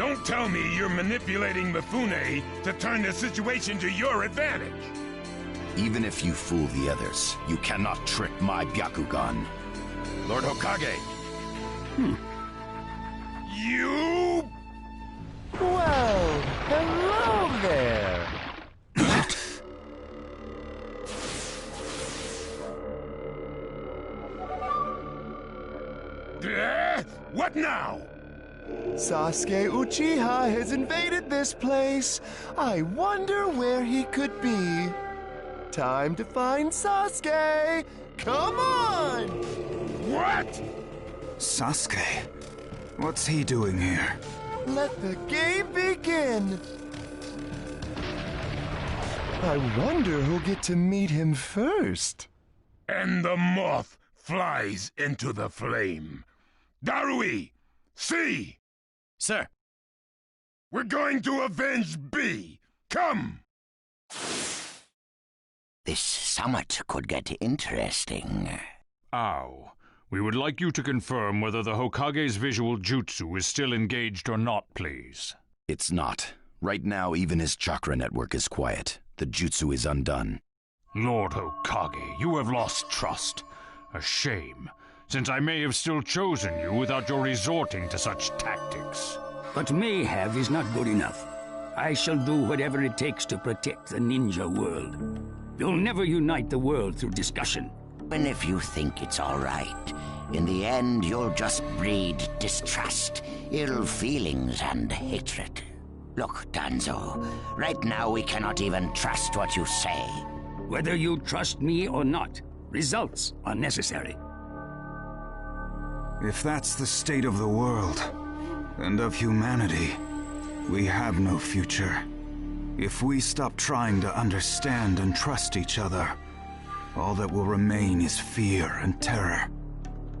don't tell me you're manipulating Mifune to turn the situation to your advantage. Even if you fool the others, you cannot trick my Byakugan. Lord Hokage! You... Well, hello there! What now? Sasuke Uchiha has invaded this place. I wonder where he could be. Time to find Sasuke! Come on! What? Sasuke? What's he doing here? Let the game begin! I wonder who'll get to meet him first. And the moth flies into the flame. Darui! See! Sir! We're going to avenge B! Come! This summit could get interesting. Ow. We would like you to confirm whether the Hokage's visual jutsu is still engaged or not, please. It's not. Right now, even his chakra network is quiet. The jutsu is undone. Lord Hokage, you have lost trust. A shame, since I may have still chosen you without your resorting to such tactics. But may have is not good enough. I shall do whatever it takes to protect the ninja world. You'll never unite the world through discussion. And if you think it's all right, in the end you'll just breed distrust, ill feelings, and hatred. Look, Danzo, right now we cannot even trust what you say. Whether you trust me or not, results are necessary. If that's the state of the world, and of humanity, we have no future. If we stop trying to understand and trust each other, all that will remain is fear and terror.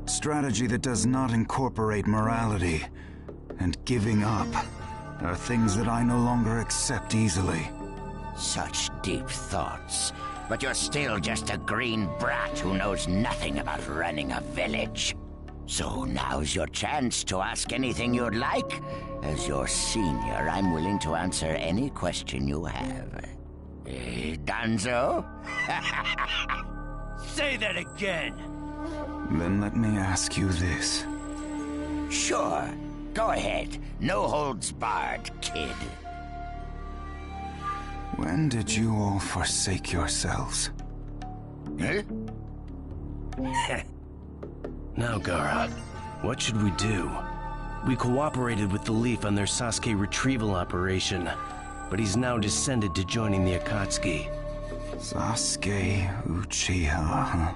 Strategy that does not incorporate morality and giving up are things that I no longer accept easily. Such deep thoughts. But you're still just a green brat who knows nothing about running a village. So now's your chance to ask anything you'd like. As your senior, I'm willing to answer any question you have. Danzo? Say that again! Then let me ask you this. Sure. Go ahead. No holds barred, kid. When did you all forsake yourselves? Huh? Now, Gaara, what should we do? We cooperated with the Leaf on their Sasuke retrieval operation, but he's now descended to joining the Akatsuki. Sasuke Uchiha, huh?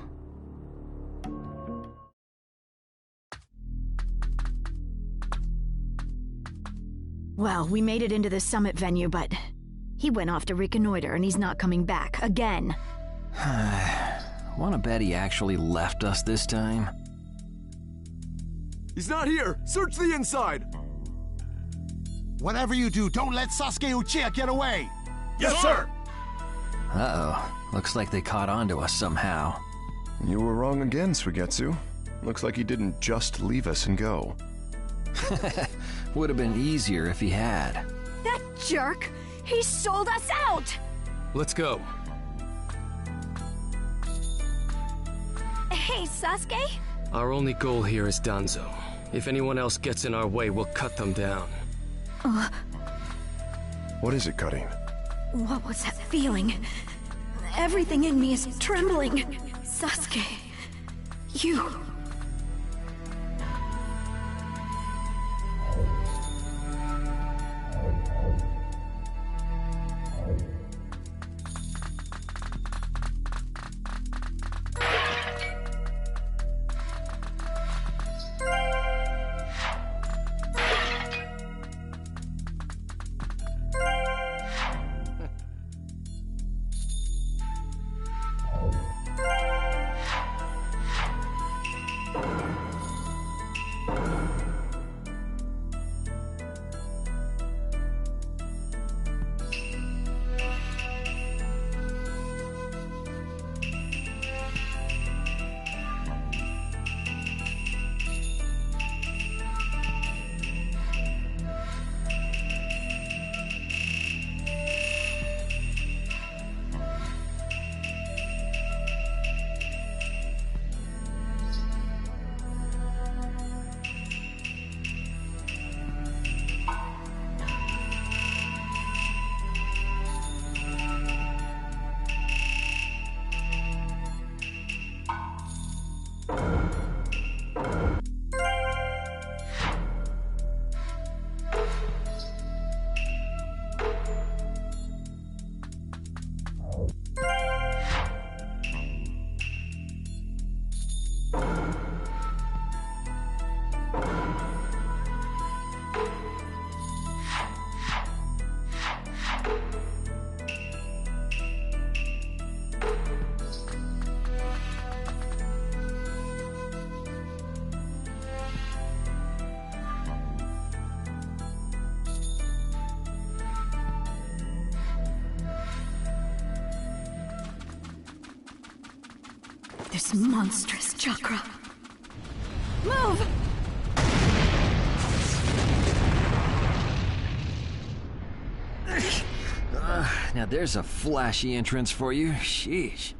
Well, we made it into the summit venue, but he went off to reconnoiter and he's not coming back again. Wanna bet he actually left us this time? He's not here! Search the inside! Whatever you do, don't let Sasuke Uchiha get away! Yes, sir! Uh-oh. Looks like they caught on to us somehow. You were wrong again, Suigetsu. Looks like he didn't just leave us and go. Would have been easier if he had. That jerk! He sold us out! Let's go. Hey, Sasuke? Our only goal here is Danzo. If anyone else gets in our way, we'll cut them down. What is it, Cutting? What was that feeling? Everything in me is trembling. Sasuke, you... This monstrous chakra. Move! Now there's a flashy entrance for you. Sheesh.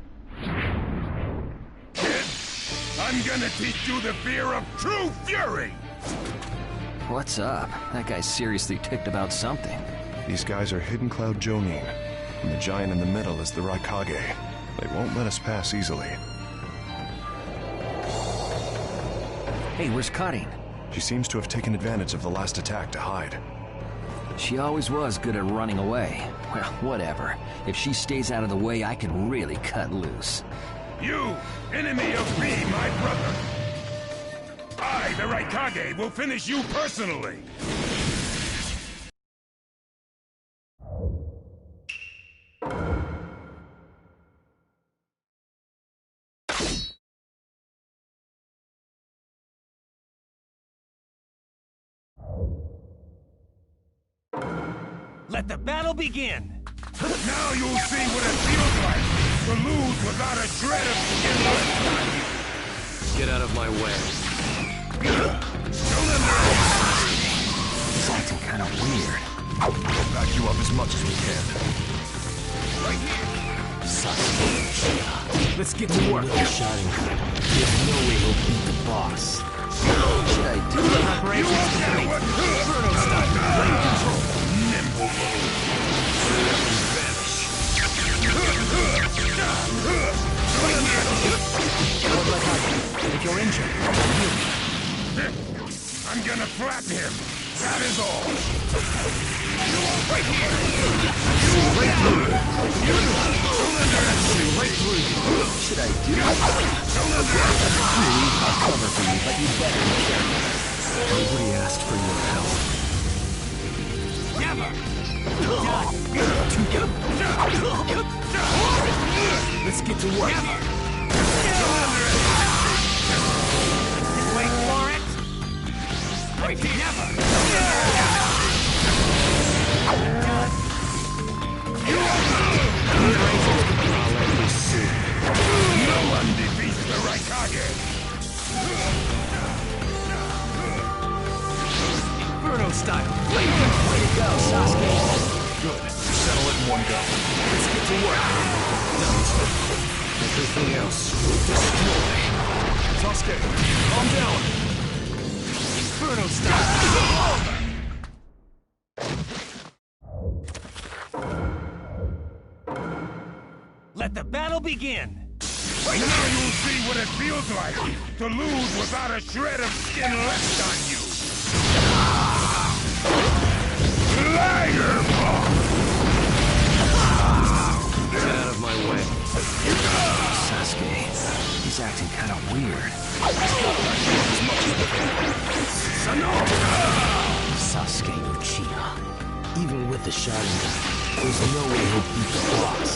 Kid, I'm gonna teach you the fear of true fury! What's up? That guy's seriously ticked about something. These guys are Hidden Cloud Jonin, and the giant in the middle is the Raikage. They won't let us pass easily. Hey, where's Karin? She seems to have taken advantage of the last attack to hide. She always was good at running away. Well, whatever. If she stays out of the way, I can really cut loose. You, enemy of me, my brother! I, the Raikage, will finish you personally! Let the battle begin! Now you'll see what it feels like to lose without a shred of skin left on you. Get out of my way. He's acting kind of weird. We'll back you up as much as we can. Right here. Let's get to work. With the Sharingan, there's no way he'll beat the boss. Should I do the operations complete? Inferno style. Blade control. Nimble. Vanish. If you're injured, I'm gonna flatten him. That is all. Right here. Right through you. Should I do it? I'll cover for you, but you better be careful. Nobody asked for your help. Never! Let's get to work. Wait for it! Wait, never! No one defeats the Raikage! Inferno style. Way to go, Sasuke. Good. Settle it in one go. Let's get to work. Everything else will destroy. Sasuke, calm down. Inferno style. Let the battle begin! Now you'll see what it feels like to lose without a shred of skin left on you. Liger Bomb! Get out of my way. Sasuke, he's acting kind of weird. Sasuke Uchiha. Even with the Sharingan, there's no way he'll beat the boss.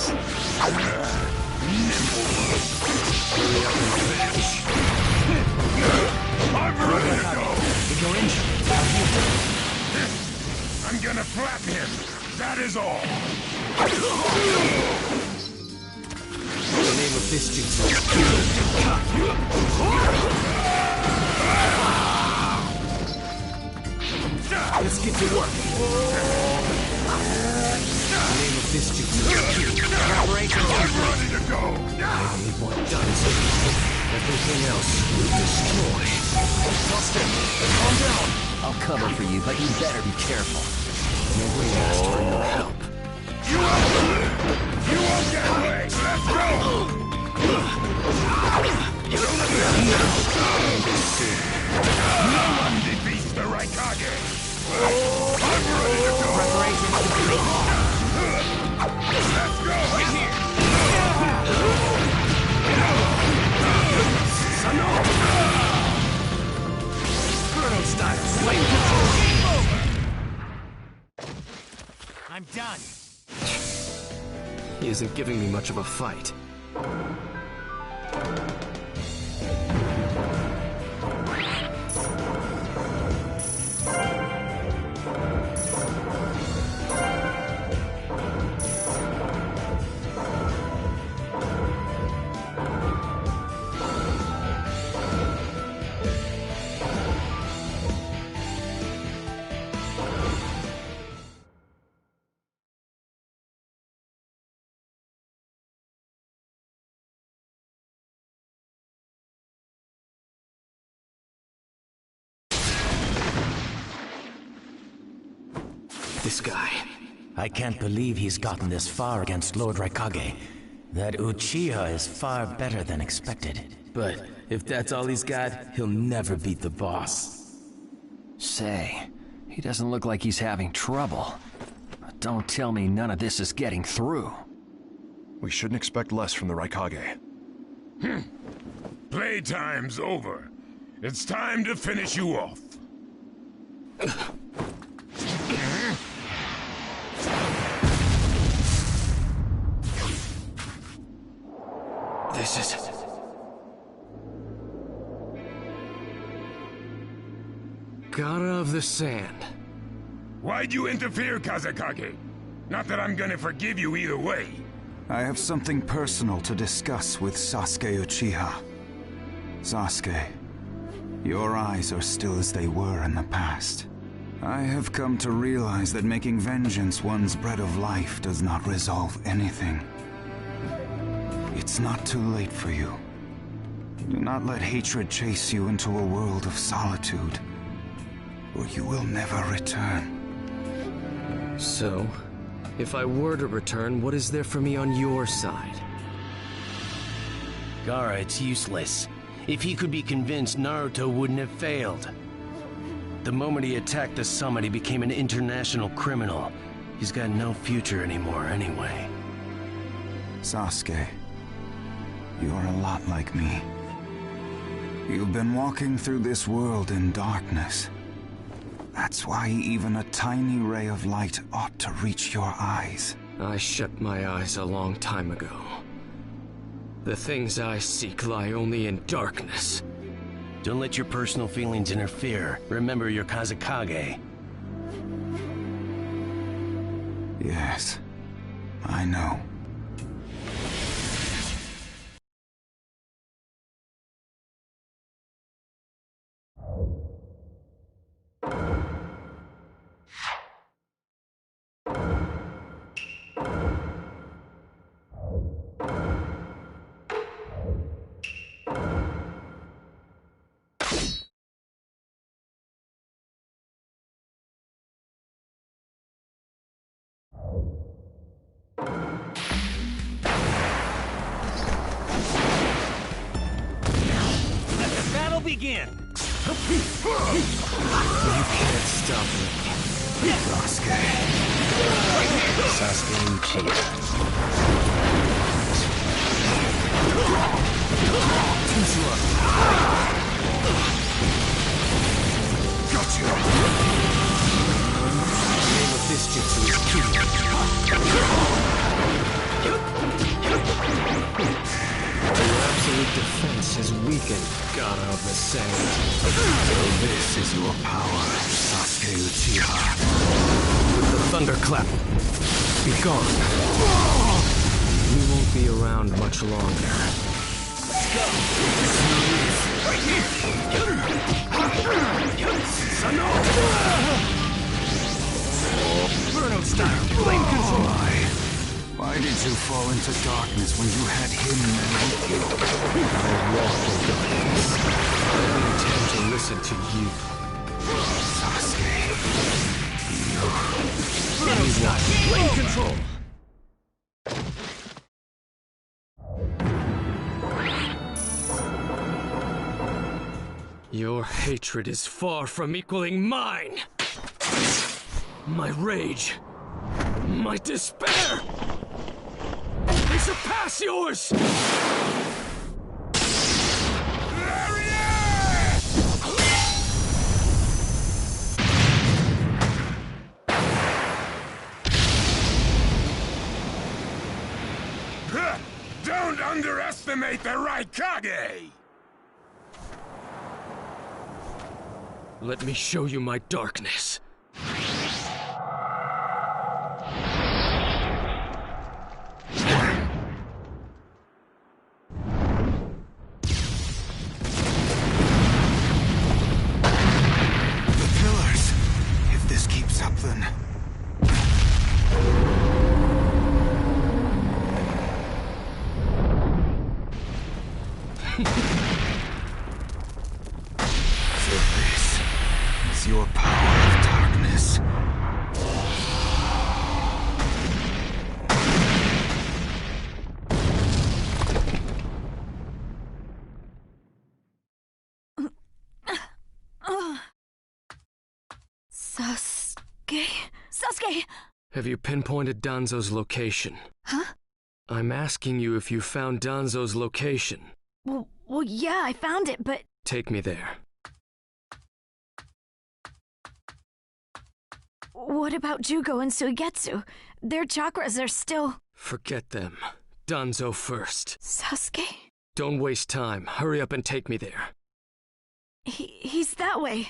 Hurry up and finish. I'm ready to go. If you're injured, I'll heal you. I'm gonna flatten him. That is all. The name of this jutsu is Let's get to work. The name of this jutsu is Preparation. I'm ready to go. I need more Danzo. Everything else will destroy. Dustin, calm down. I'll cover for you, but you better be careful. Nobody asked for your help. You won't get away. Let's go. No one defeats the Raikage. I'm ready to go. Preparation complete. Let's go. Right here. Inferno style. Wait. I'm done! He isn't giving me much of a fight. This guy. I can't believe he's gotten this far against Lord Raikage. That Uchiha is far better than expected. But if that's all he's got, he'll never beat the boss. Say, he doesn't look like he's having trouble. But don't tell me none of this is getting through. We shouldn't expect less from the Raikage. Playtime's over. It's time to finish you off. This is... God of the Sand. Why'd you interfere, Kazekage? Not that I'm gonna forgive you either way. I have something personal to discuss with Sasuke Uchiha. Sasuke, your eyes are still as they were in the past. I have come to realize that making vengeance one's bread of life does not resolve anything. It's not too late for you. Do not let hatred chase you into a world of solitude, or you will never return. So, if I were to return, what is there for me on your side? Gaara, it's useless. If he could be convinced, Naruto wouldn't have failed. The moment he attacked the summit, he became an international criminal. He's got no future anymore anyway. Sasuke, you're a lot like me. You've been walking through this world in darkness. That's why even a tiny ray of light ought to reach your eyes. I shut my eyes a long time ago. The things I seek lie only in darkness. Don't let your personal feelings interfere. Remember your Kazekage. Yes, I know. Begin! You can't stop me. Sasuke. Sasuke Uchiha. Too slow. Got you! The name of this jutsu is Kiryu. Your absolute defense has weakened, Gaara of the Sand. So this is your power, Sasuke Uchiha. With the thunderclap, be gone. You won't be around much longer. Let's go! Right here! Inferno style, flame control! Why did you fall into darkness when you had him there with you? I walk in darkness. I don't intend to listen to you. Sasuke. Inferno style, flame control! Your hatred is far from equaling mine! My rage, my despair, they surpass yours! Don't underestimate the Raikage! Let me show you my darkness. Your power of darkness. Sasuke? Sasuke! Have you pinpointed Danzo's location? Huh? I'm asking you if you found Danzo's location. Well, yeah, I found it, but... Take me there. What about Jugo and Suigetsu? Their chakras are still... Forget them. Danzo first. Sasuke? Don't waste time. Hurry up and take me there. He's that way.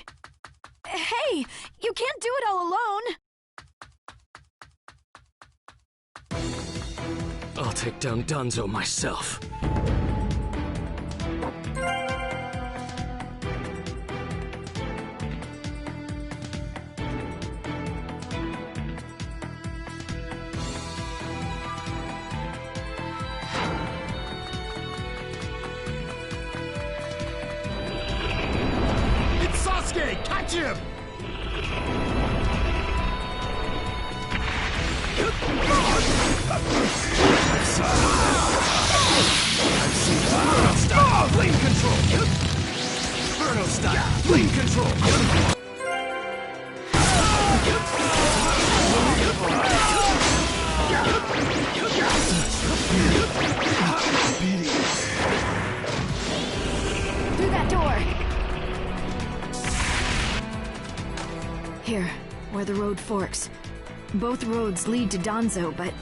Hey, you can't do it all alone. I'll take down Danzo myself. It's Sasuke! Catch him! I've seen Inferno style flame control. Inferno style flame control. Through that door. Here, where the road forks. Both roads lead to Danzo, but...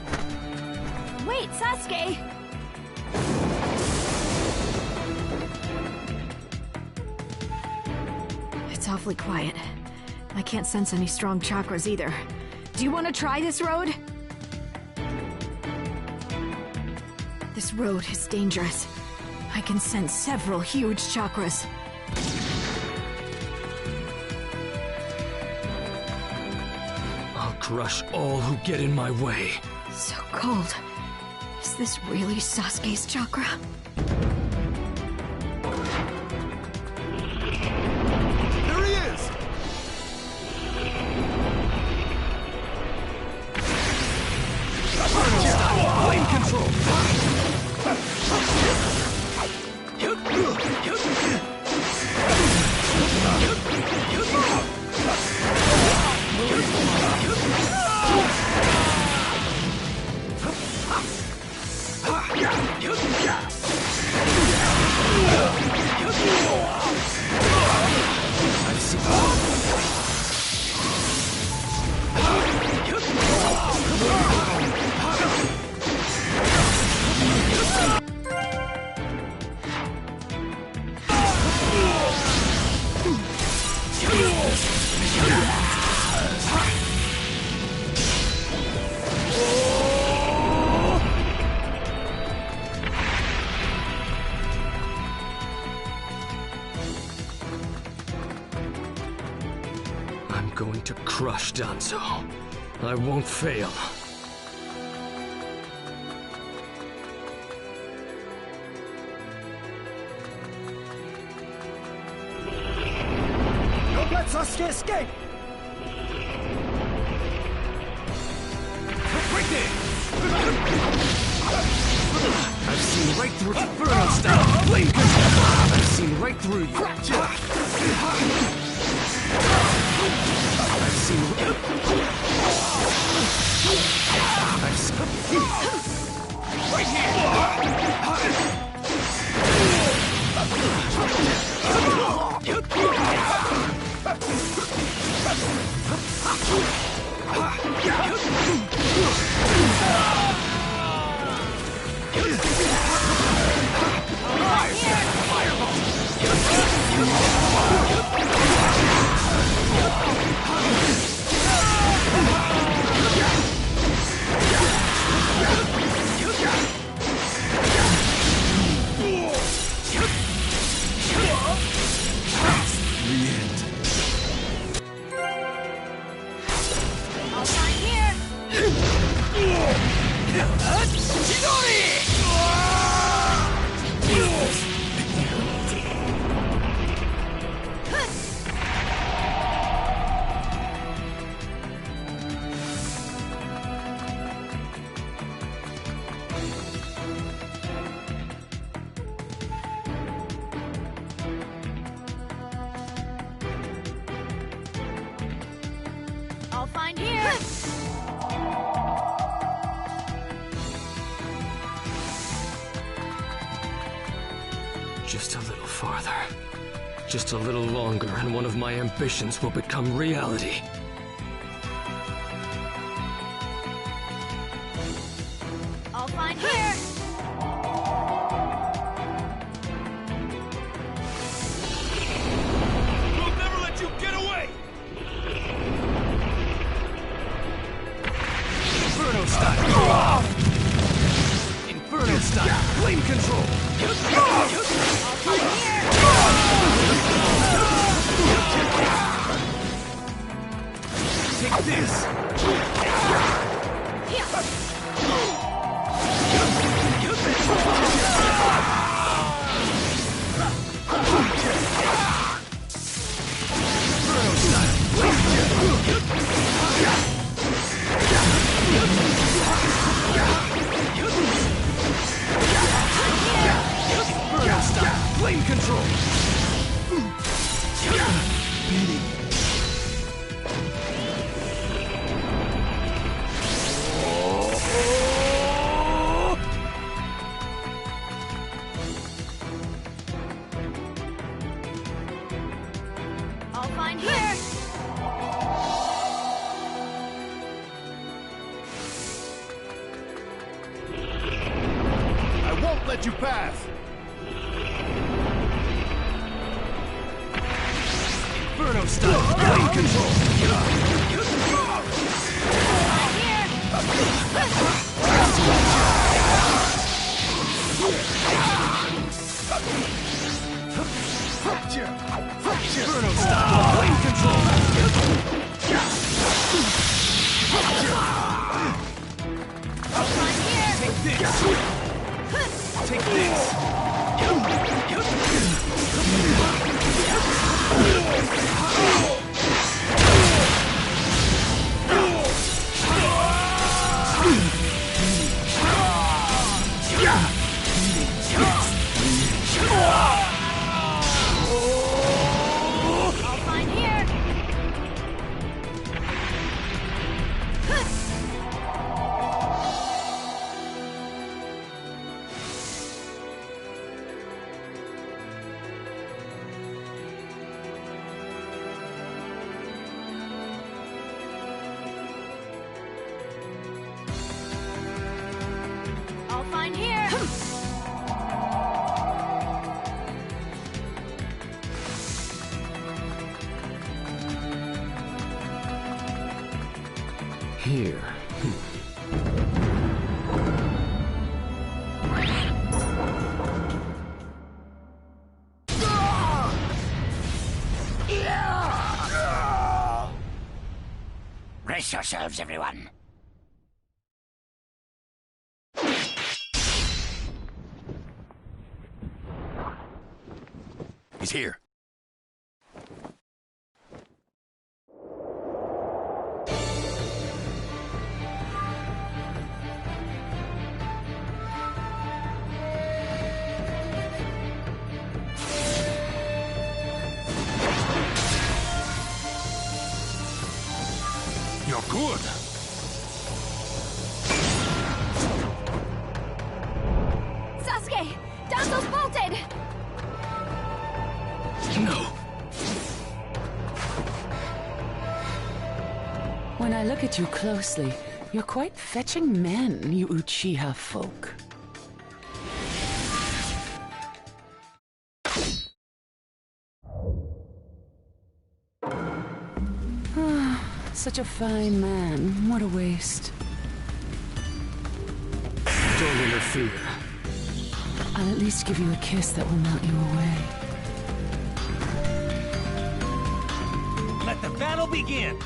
Wait, Sasuke! It's awfully quiet. I can't sense any strong chakras either. Do you want to try this road? This road is dangerous. I can sense several huge chakras. I'll crush all who get in my way. So cold. Is this really Sasuke's chakra? There he is! Flame control. I'm going to crush Danzo. I won't fail. Don't let Sasuke escape! I've seen right through Inferno style flame control. I've seen right through you. I've seen right I'll find here! I'll find here! Just a little farther. Just a little longer, and one of my ambitions will become reality. I'll find here! We'll never let you get away! Inferno style! Flame control! Take this! Inferno style! Flame control! I'll find here. I won't let you pass! Inferno style! Flame control! Inferno style! Flame control! Take this! Take this! I'll find here. I'll find here. Here. Brace yourselves, everyone. He's here. You're good. Sasuke! Danzo's bolted! No. When I look at you closely, you're quite fetching men, you Uchiha folk. Such a fine man. What a waste. Don't interfere. I'll at least give you a kiss that will melt you away. Let the battle begin!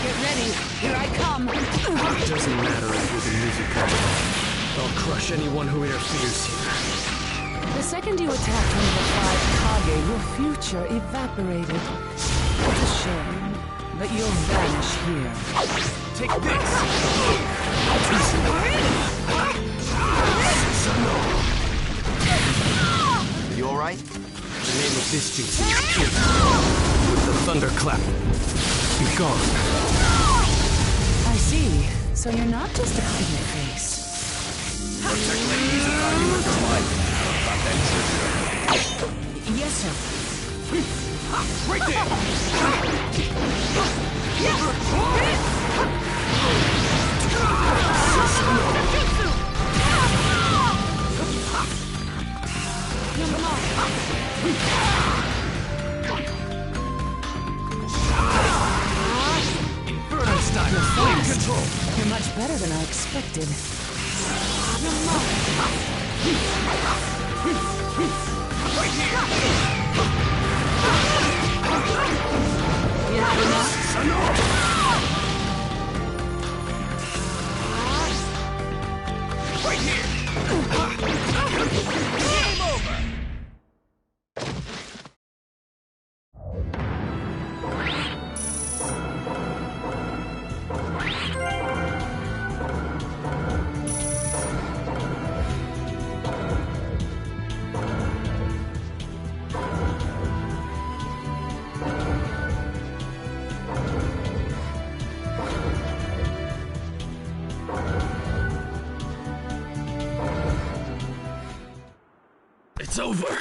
Get ready. Here I come. It doesn't matter if you're the Mizukage. I'll crush anyone who interferes here. The second you attacked one of the 5 Kage, your future evaporated. It's a shame, but you'll vanish here. Take this! You alright? The name of this jutsu is Ki. With the thunderclap. Be gone. I see. So you're not just a pretty face. Protect Lady Mizukage with your life. About that trigger. Yes, sir. Right there! Inferno style flame control. You're much better than I expected. Game over! It's over.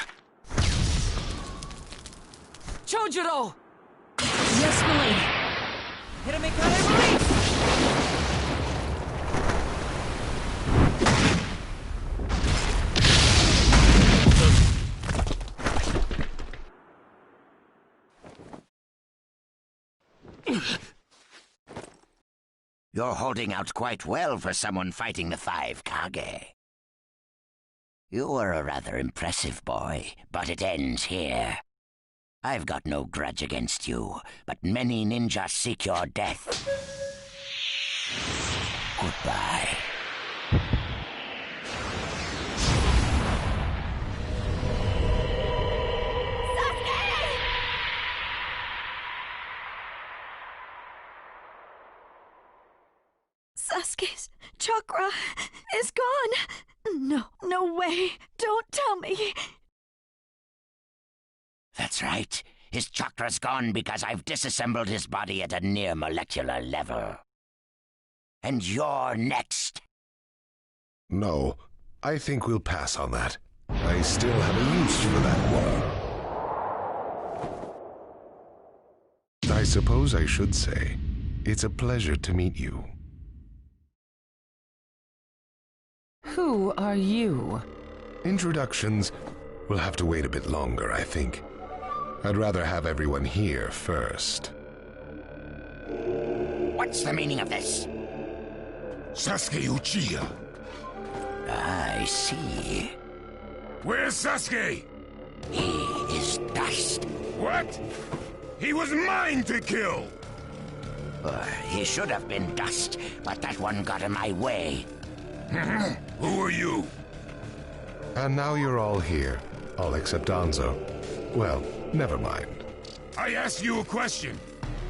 Chojuro! Yes, milady. Hiramikare release! You're holding out quite well for someone fighting the 5 Kage. You were a rather impressive boy, but it ends here. I've got no grudge against you, but many ninjas seek your death. Goodbye. Sasuke's chakra is gone. No way. Don't tell me. That's right. His chakra's gone because I've disassembled his body at a near molecular level. And you're next. No, I think we'll pass on that. I still have a use for that one. I suppose I should say, it's a pleasure to meet you. Who are you? Introductions will have to wait a bit longer, I think. I'd rather have everyone here first. What's the meaning of this? Sasuke Uchiha. I see. Where's Sasuke? He is dust. What? He was mine to kill! He should have been dust, but that one got in my way. Who are you? And now you're all here, all except Danzo. Well, never mind. I asked you a question.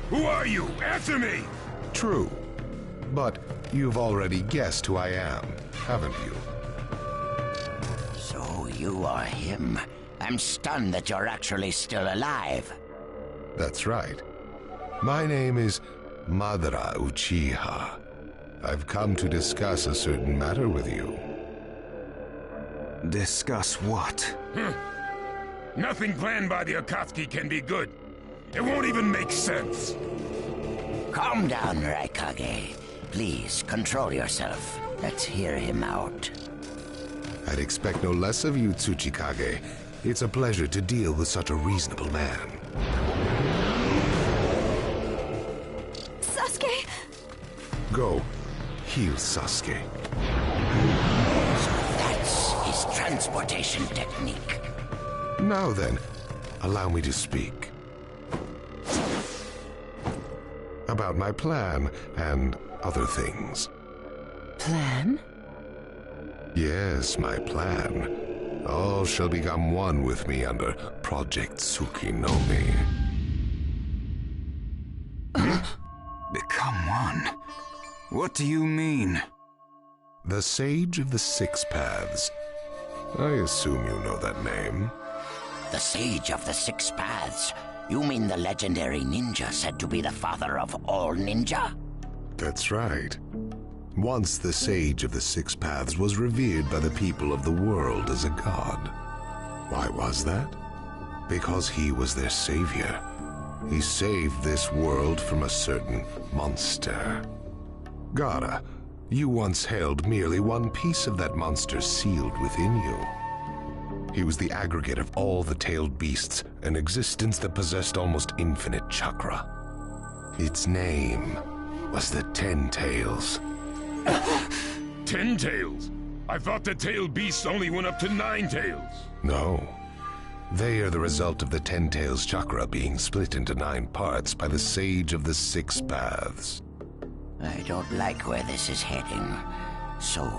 Who are you? Answer me! True. But you've already guessed who I am, haven't you? So you are him. I'm stunned that you're actually still alive. That's right. My name is Madara Uchiha. I've come to discuss a certain matter with you. Discuss what? Nothing planned by the Akatsuki can be good. It won't even make sense. Calm down, Raikage. Please, control yourself. Let's hear him out. I'd expect no less of you, Tsuchikage. It's a pleasure to deal with such a reasonable man. Sasuke! Go. Heal Sasuke. So that's his transportation technique. Now then, allow me to speak. About my plan and other things. Plan? Yes, my plan. All shall become one with me under Project Tsukinome. Become one? What do you mean? The Sage of the Six Paths. I assume you know that name. The Sage of the Six Paths? You mean the legendary ninja said to be the father of all ninja? That's right. Once the Sage of the Six Paths was revered by the people of the world as a god. Why was that? Because he was their savior. He saved this world from a certain monster. Gaara, you once held merely one piece of that monster sealed within you. He was the aggregate of all the tailed beasts, an existence that possessed almost infinite chakra. Its name was the 10 Tails. 10 Tails? I thought the tailed beasts only went up to 9 tails. No. They are the result of the 10 Tails chakra being split into 9 parts by the Sage of the 6 Paths. I don't like where this is heading. So,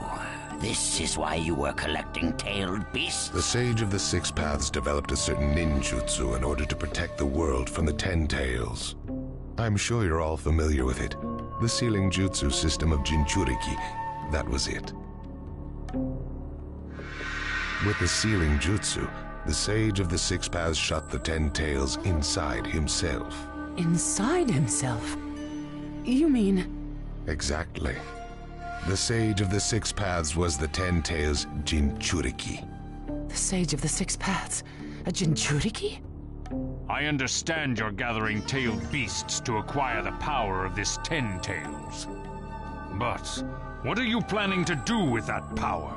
this is why you were collecting tailed beasts? The Sage of the 6 Paths developed a certain ninjutsu in order to protect the world from the 10 Tails. I'm sure you're all familiar with it. The sealing jutsu system of Jinchuriki. That was it. With the sealing jutsu, the Sage of the 6 Paths shut the 10 Tails inside himself. Inside himself? You mean... Exactly. The Sage of the 6 Paths was the 10 Tails Jinchuriki. The Sage of the 6 Paths? A Jinchuriki? I understand you're gathering tailed beasts to acquire the power of this 10 Tails. But what are you planning to do with that power?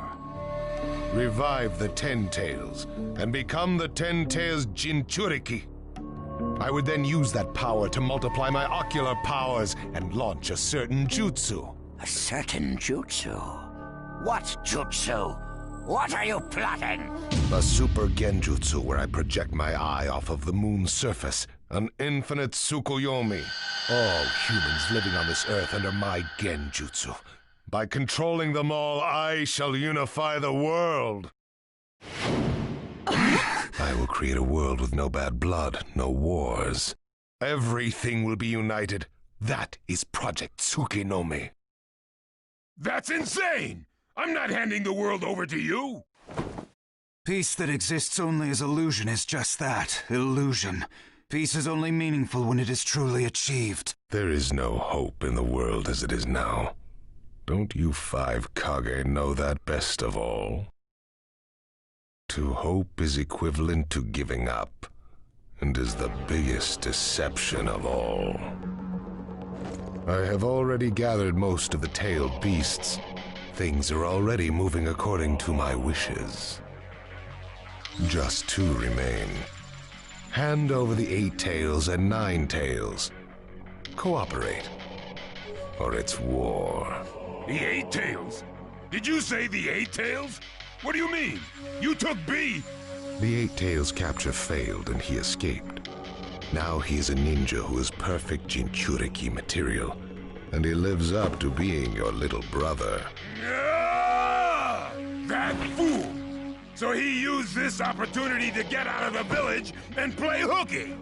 Revive the 10 Tails and become the 10 Tails Jinchuriki. I would then use that power to multiply my ocular powers and launch a certain jutsu. A certain jutsu? What jutsu? What are you plotting? A super genjutsu where I project my eye off of the moon's surface. An infinite Tsukuyomi. All humans living on this earth under my genjutsu. By controlling them all, I shall unify the world. I will create a world with no bad blood, no wars. Everything will be united. That is Project Tsukinomi. That's insane! I'm not handing the world over to you! Peace that exists only as illusion is just that, illusion. Peace is only meaningful when it is truly achieved. There is no hope in the world as it is now. Don't you 5 Kage know that best of all? To hope is equivalent to giving up, and is the biggest deception of all. I have already gathered most of the tailed beasts. Things are already moving according to my wishes. Just 2 remain. Hand over the 8 tails and 9 tails. Cooperate, or it's war. The 8 tails? Did you say the 8 tails? What do you mean? You took B! The 8 tails capture failed and he escaped. Now he is a ninja who is perfect Jinchuriki material, and he lives up to being your little brother. Ah! That fool! So he used this opportunity to get out of the village and play hooky!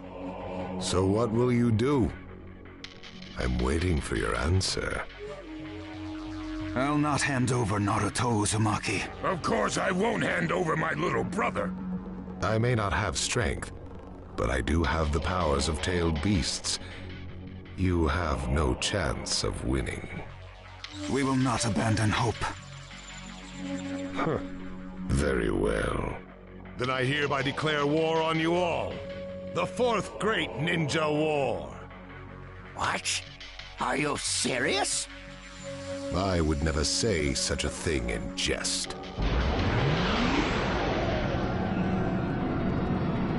So what will you do? I'm waiting for your answer. I'll not hand over Naruto Uzumaki. Of course I won't hand over my little brother. I may not have strength, but I do have the powers of tailed beasts. You have no chance of winning. We will not abandon hope. Huh. Very well. Then I hereby declare war on you all. The 4th Great Ninja War. What? Are you serious? I would never say such a thing in jest.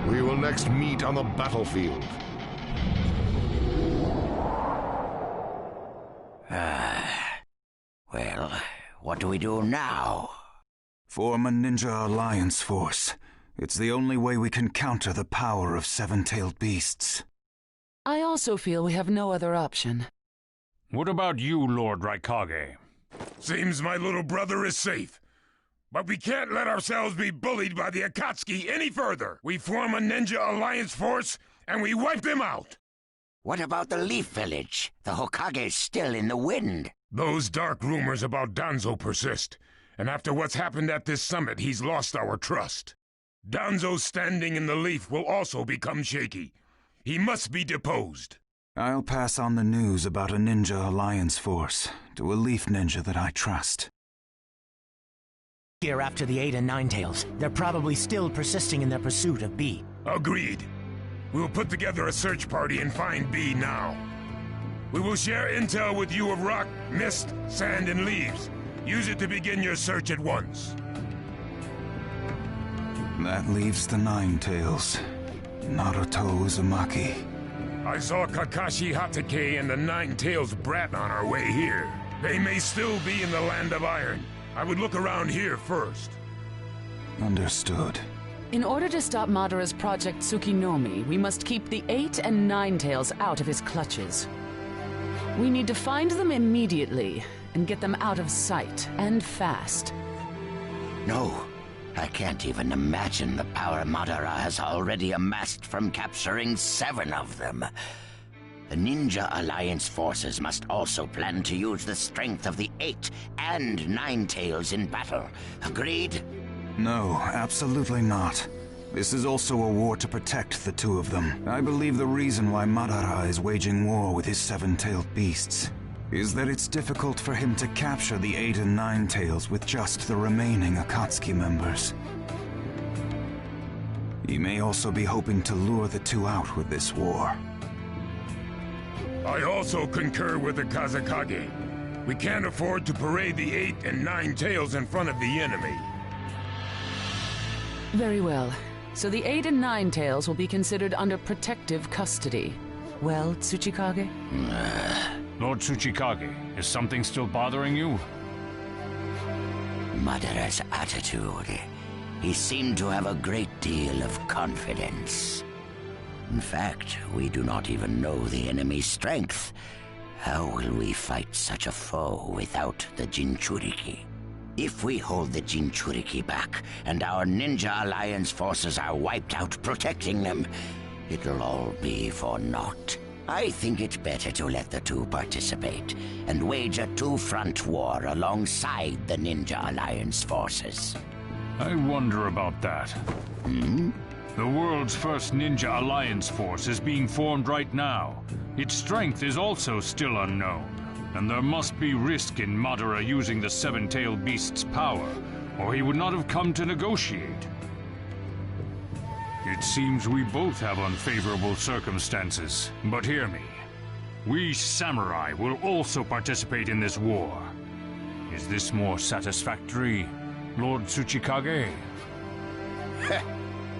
We will next meet on the battlefield. Well, what do we do now? Form a ninja alliance force. It's the only way we can counter the power of 7-tailed beasts. I also feel we have no other option. What about you, Lord Raikage? Seems my little brother is safe. But we can't let ourselves be bullied by the Akatsuki any further. We form a ninja alliance force, and we wipe them out. What about the Leaf Village? The Hokage's still in the wind. Those dark rumors about Danzo persist, and after what's happened at this summit, he's lost our trust. Danzo's standing in the Leaf will also become shaky. He must be deposed. I'll pass on the news about a ninja alliance force to a Leaf ninja that I trust. Here after the 8 and 9 tails, they're probably still persisting in their pursuit of B. Agreed. We'll put together a search party and find B now. We will share intel with you of rock, mist, sand, and leaves. Use it to begin your search at once. That leaves the 9 tails. Naruto Uzumaki. I saw Kakashi Hatake and the 9 tails brat on our way here. They may still be in the Land of Iron, I would look around here first. Understood. In order to stop Madara's Project Tsukinomi, we must keep the 8 and 9 Tails out of his clutches. We need to find them immediately and get them out of sight, and fast. No, I can't even imagine the power Madara has already amassed from capturing 7 of them. The Ninja Alliance forces must also plan to use the strength of the 8 and 9 Tails in battle. Agreed? No, absolutely not. This is also a war to protect the 2 of them. I believe the reason why Madara is waging war with his 7-tailed beasts is that it's difficult for him to capture the 8 and 9 Tails with just the remaining Akatsuki members. He may also be hoping to lure the 2 out with this war. I also concur with the Kazekage. We can't afford to parade the 8 and 9 Tails in front of the enemy. Very well. So the 8 and 9 Tails will be considered under protective custody. Well, Tsuchikage? Lord Tsuchikage, is something still bothering you? Madara's attitude. He seemed to have a great deal of confidence. In fact, we do not even know the enemy's strength. How will we fight such a foe without the Jinchuriki? If we hold the Jinchuriki back, and our Ninja Alliance forces are wiped out protecting them, it'll all be for naught. I think it better to let the 2 participate, and wage a 2-front war alongside the Ninja Alliance forces. I wonder about that. The world's first Ninja Alliance force is being formed right now. Its strength is also still unknown, and there must be risk in Madara using the 7-tailed beast's power, or he would not have come to negotiate. It seems we both have unfavorable circumstances, but hear me. We samurai will also participate in this war. Is this more satisfactory, Lord Tsuchikage?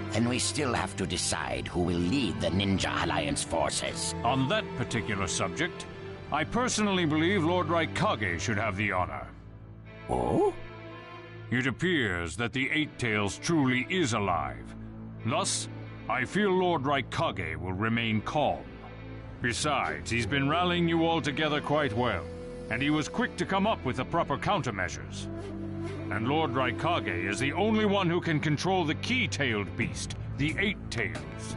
Then we still have to decide who will lead the Ninja Alliance forces. On that particular subject, I personally believe Lord Raikage should have the honor. Oh? It appears that the 8 Tails truly is alive. Thus, I feel Lord Raikage will remain calm. Besides, he's been rallying you all together quite well, and he was quick to come up with the proper countermeasures. And Lord Raikage is the only one who can control the key-tailed beast, the 8 Tails.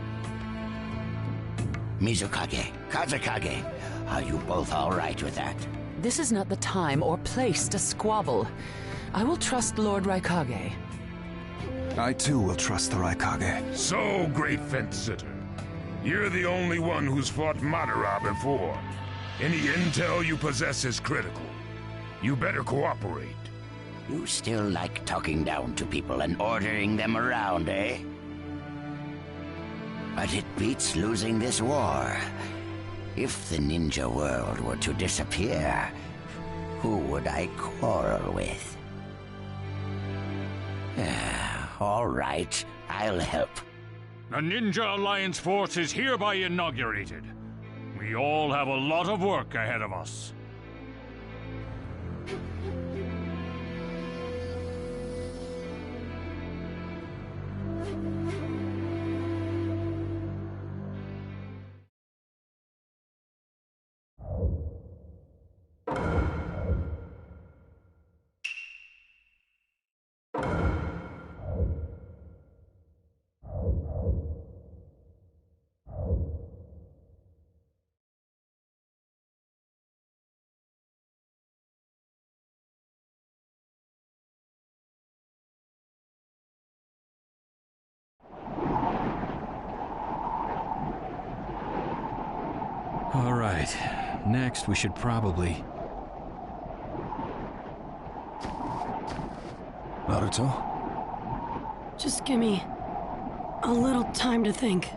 Mizukage, Kazekage, are you both all right with that? This is not the time or place to squabble. I will trust Lord Raikage. I too will trust the Raikage. So, great fence-sitter. You're the only one who's fought Madara before. Any intel you possess is critical. You better cooperate. You still like talking down to people and ordering them around, eh? But it beats losing this war. If the ninja world were to disappear, who would I quarrel with? All right, I'll help. The Ninja Alliance force is hereby inaugurated. We all have a lot of work ahead of us. All right. Next, we should probably... Naruto? Just give me a little time to think.